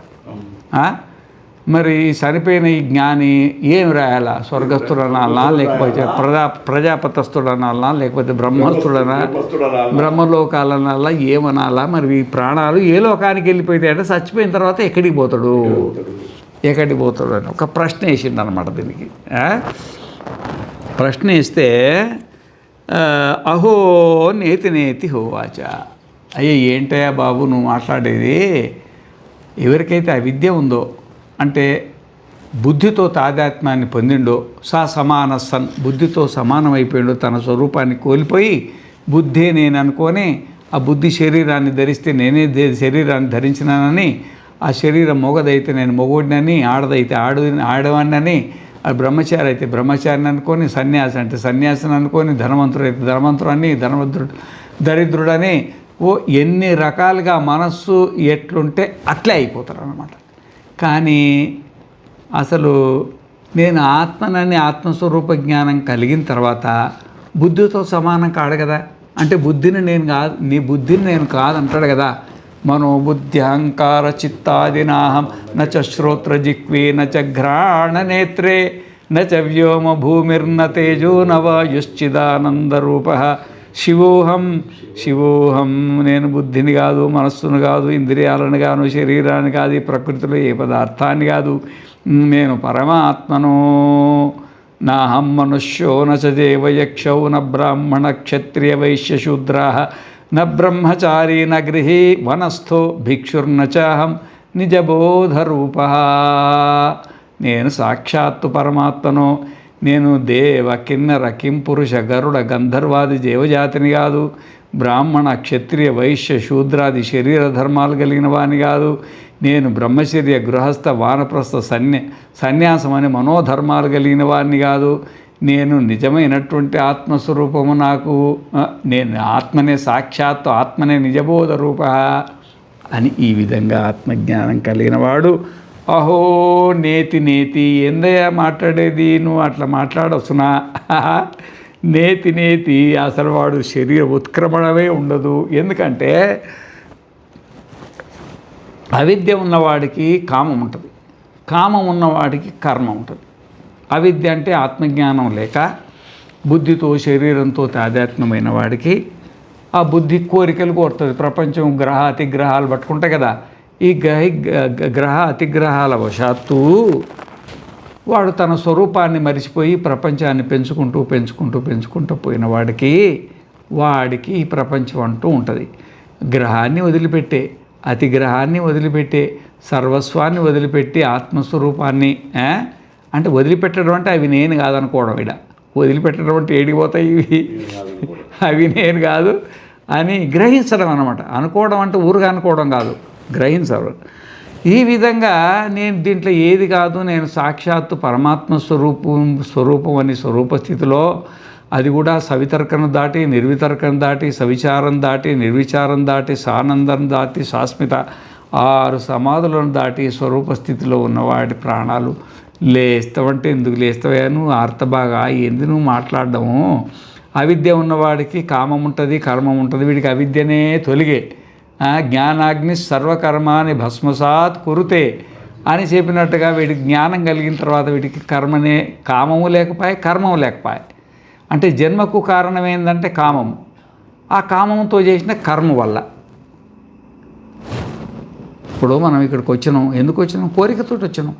మరి చనిపోయిన ఈ జ్ఞాని ఏమి రాయాలా? స్వర్గస్థుడు అనాలనా, లేకపోతే ప్రజాపతస్థుడు అనాలనా, లేకపోతే బ్రహ్మస్థుడనా, బ్రహ్మలోకాలనాలా, ఏమనాలా? మరి ఈ ప్రాణాలు ఏ లోకానికి వెళ్ళిపోతాయి అంటే చచ్చిపోయిన తర్వాత ఎక్కడికి పోతాడు అని ఒక ప్రశ్న వేసిండు అనమాట. దీనికి ప్రశ్న వేస్తే అహో నేతి హోవాచ. అయ్యే ఏంటయ్యా బాబు నువ్వు మాట్లాడేది? ఎవరికైతే అవిద్య ఉందో అంటే బుద్ధితో తాదాత్మ్యాన్ని పొందిండో సా సమాన సన్, బుద్ధితో సమానమైపోయిండో, తన స్వరూపాన్ని కోల్పోయి బుద్ధే నేను అనుకొని ఆ బుద్ధి శరీరాన్ని ధరిస్తే నేనే శరీరాన్ని ధరించినానని, ఆ శరీరం మొగదైతే నేను మొగోడినని, ఆడదైతే ఆడవాడినని, ఆ బ్రహ్మచారి అయితే బ్రహ్మచారిని అనుకొని, సన్యాసి అంటే సన్యాసిని అనుకొని, ధనవంతుడు అయితే ధనవంతుడని, దరిద్రుడని, ఎన్ని రకాలుగా మనస్సు ఎట్లుంటే అట్లే అయిపోతారు అన్నమాట. కానీ అసలు నేను ఆత్మనని ఆత్మస్వరూప జ్ఞానం కలిగిన తర్వాత బుద్ధితో సమానం కాడు కదా. అంటే బుద్ధిని నేను కాదు, నీ బుద్ధిని నేను కాదంటాడు కదా. మనోబుద్ధి అహంకార చిత్తాదినాహం నచ శ్రోత్ర జిక్వే నచ ఘ్రాణ నేత్రే నచ వ్యోమ భూమిర్న తేజో నవాయుశ్చిదానందరూప శివోహం శివోహం. నేను బుద్ధిని కాదు, మనస్సును కాదు, ఇంద్రియాలను కాను, శరీరాన్ని కాదు, ఈ ప్రకృతిలో ఏ పదార్థాన్ని కాదు, నేను పరమాత్మను. నాహం మనుష్యో నచ దేవయక్షౌ న బ్రాహ్మణ క్షత్రియ వైశ్య శూద్రా న బ్రహ్మచారీ న గృహీ వనస్థో భిక్షుర్న చాహం నిజబోధరూప. నేను సాక్షాత్తు పరమాత్మను. నేను దేవ కిన్నర కింపురుష గరుడ గంధర్వాది జీవజాతిని కాదు, బ్రాహ్మణ క్షత్రియ వైశ్య శూద్రాది శరీర ధర్మాలు కలిగిన వాని కాదు. నేను బ్రహ్మచర్య గృహస్థ వానప్రస్థ సన్యాసం అనే మనోధర్మాలు కలిగిన వాడిని కాదు. నేను నిజమైనటువంటి ఆత్మస్వరూపము నాకు. నేను ఆత్మనే, సాక్షాత్తు ఆత్మనే నిజబోధ రూప అని ఈ విధంగా ఆత్మజ్ఞానం కలిగిన వాడు అహో నేతి నేతి. ఏందయ్యా మాట్లాడేది, నువ్వు అట్లా మాట్లాడొచ్చునా? నేతి నేతి. అసలు వాడు శరీర ఉత్క్రమణమే ఉండదు. ఎందుకంటే అవిద్య ఉన్నవాడికి కామం ఉంటుంది, కామం ఉన్నవాడికి కర్మ ఉంటుంది. అవిద్య అంటే ఆత్మజ్ఞానం లేక బుద్ధితో శరీరంతో తాదాత్మ్యమైన వాడికి ఆ బుద్ధి కోరికలు కోరుతుంది. ప్రపంచం గ్రహ అతిగ్రహాలు పట్టుకుంటాయి కదా. ఈ గ్రహ అతిగ్రహాల వశాత్తు వాడు తన స్వరూపాన్ని మరిచిపోయి ప్రపంచాన్ని పెంచుకుంటూ పోయిన వాడికి ఈ ప్రపంచం అంటూ ఉంటుంది. గ్రహాన్ని వదిలిపెట్టే, అతిగ్రహాన్ని వదిలిపెట్టే, సర్వస్వాన్ని వదిలిపెట్టి ఆత్మస్వరూపాన్ని అంటే వదిలిపెట్టడం అంటే అవి నేను కాదనుకోవడం. ఇడ వదిలిపెట్టడం అంటే ఏడిపోతాయి ఇవి, అవి నేను కాదు అని గ్రహించడం అన్నమాట. అనుకోవడం అంటే ఊరుగా అనుకోవడం కాదు, గ్రహించడం. ఈ విధంగా నేను దీంట్లో ఏది కాదు, నేను సాక్షాత్తు పరమాత్మ స్వరూపం అని స్వరూప స్థితిలో, అది కూడా సవితర్కను దాటి నిర్వితర్కను దాటి సవిచారం దాటి నిర్విచారం దాటి సానందం దాటి శాస్మిత 6 సమాధులను దాటి స్వరూప స్థితిలో ఉన్నవాడి ప్రాణాలు లేస్తావంటే ఎందుకు లేస్తావాను ఆర్తబాగా ఏంది నువ్వు మాట్లాడడము. అవిద్య ఉన్నవాడికి కామం ఉంటుంది, కర్మం ఉంటుంది. వీడికి అవిద్యనే తొలిగే. జ్ఞానాగ్ని సర్వకర్మాని భస్మసాత్ కురుతే అని చెప్పినట్టుగా వీడికి జ్ఞానం కలిగిన తర్వాత వీడికి కర్మనే, కామము లేకపోయే కర్మము లేకపోయే. అంటే జన్మకు కారణం ఏంటంటే కామము. ఆ కామంతో చేసిన కర్మ వల్ల. ఇప్పుడు మనం ఇక్కడికి వచ్చినాం, ఎందుకు వచ్చినాం? కోరికతోటి వచ్చినాం.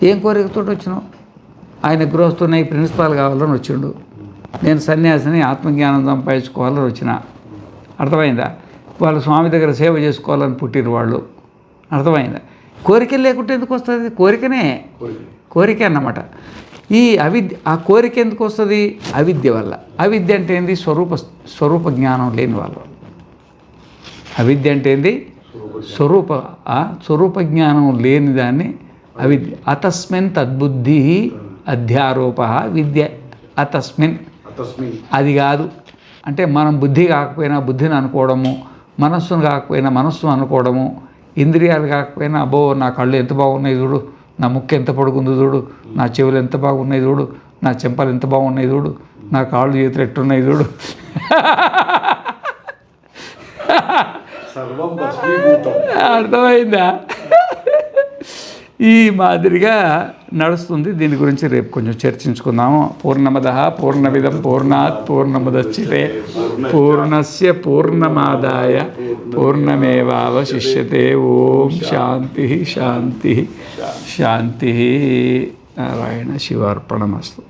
ఏం కోరికతోటి వచ్చినాం? ఆయన గృహస్థున్నాయి ప్రిన్సిపాల్ కావాలని వచ్చిండు. నేను సన్యాసిని ఆత్మజ్ఞానం సంపాదించుకోవాలని వచ్చిన. అర్థమైందా? వాళ్ళు స్వామి దగ్గర సేవ చేసుకోవాలని పుట్టిరు వాళ్ళు. అర్థమైందా? కోరిక లేకుంటే ఎందుకు వస్తుంది? కోరిక అన్నమాట. ఈ అవిద్య, ఆ కోరిక ఎందుకు వస్తుంది? అవిద్య వల్ల. అవిద్య అంటే ఏంది? స్వరూప జ్ఞానం లేని వాళ్ళు. అవిద్య అంటే ఏంది? స్వరూప జ్ఞానం లేని దాన్ని అవిద్య. అతస్మిన్ తద్బుద్ధి అధ్యారోప విద్య. అతస్మిన్ అది కాదు. అంటే మనం బుద్ధి కాకపోయినా బుద్ధిని అనుకోవడము, మనస్సును కాకపోయినా మనస్సు అనుకోవడము, ఇంద్రియాలు కాకపోయినా అబ్బో నా కళ్ళు ఎంత బాగున్నాయి చూడు, నా ముక్కు ఎంత పొడుగుంది చూడు, నా చెవులు ఎంత బాగున్నాయి చూడు, నా చెంపలు ఎంత బాగున్నాయి చూడు, నా కాళ్ళు చేతులు ఎట్టున్నాయి చూడు, అర్థమైందా? ఈ మాదిరిగా నడుస్తుంది. దీని గురించి రేపు కొంచెం చర్చించుకుందాము. పూర్ణమద పూర్ణమిదం పూర్ణాత్ పూర్ణముదచ్యతే పూర్ణస్య పూర్ణమాదాయ పూర్ణమేవావశిష్యతే. ఓం శాంతి శాంతి శాంతి. నారాయణ శివార్పణమస్తు.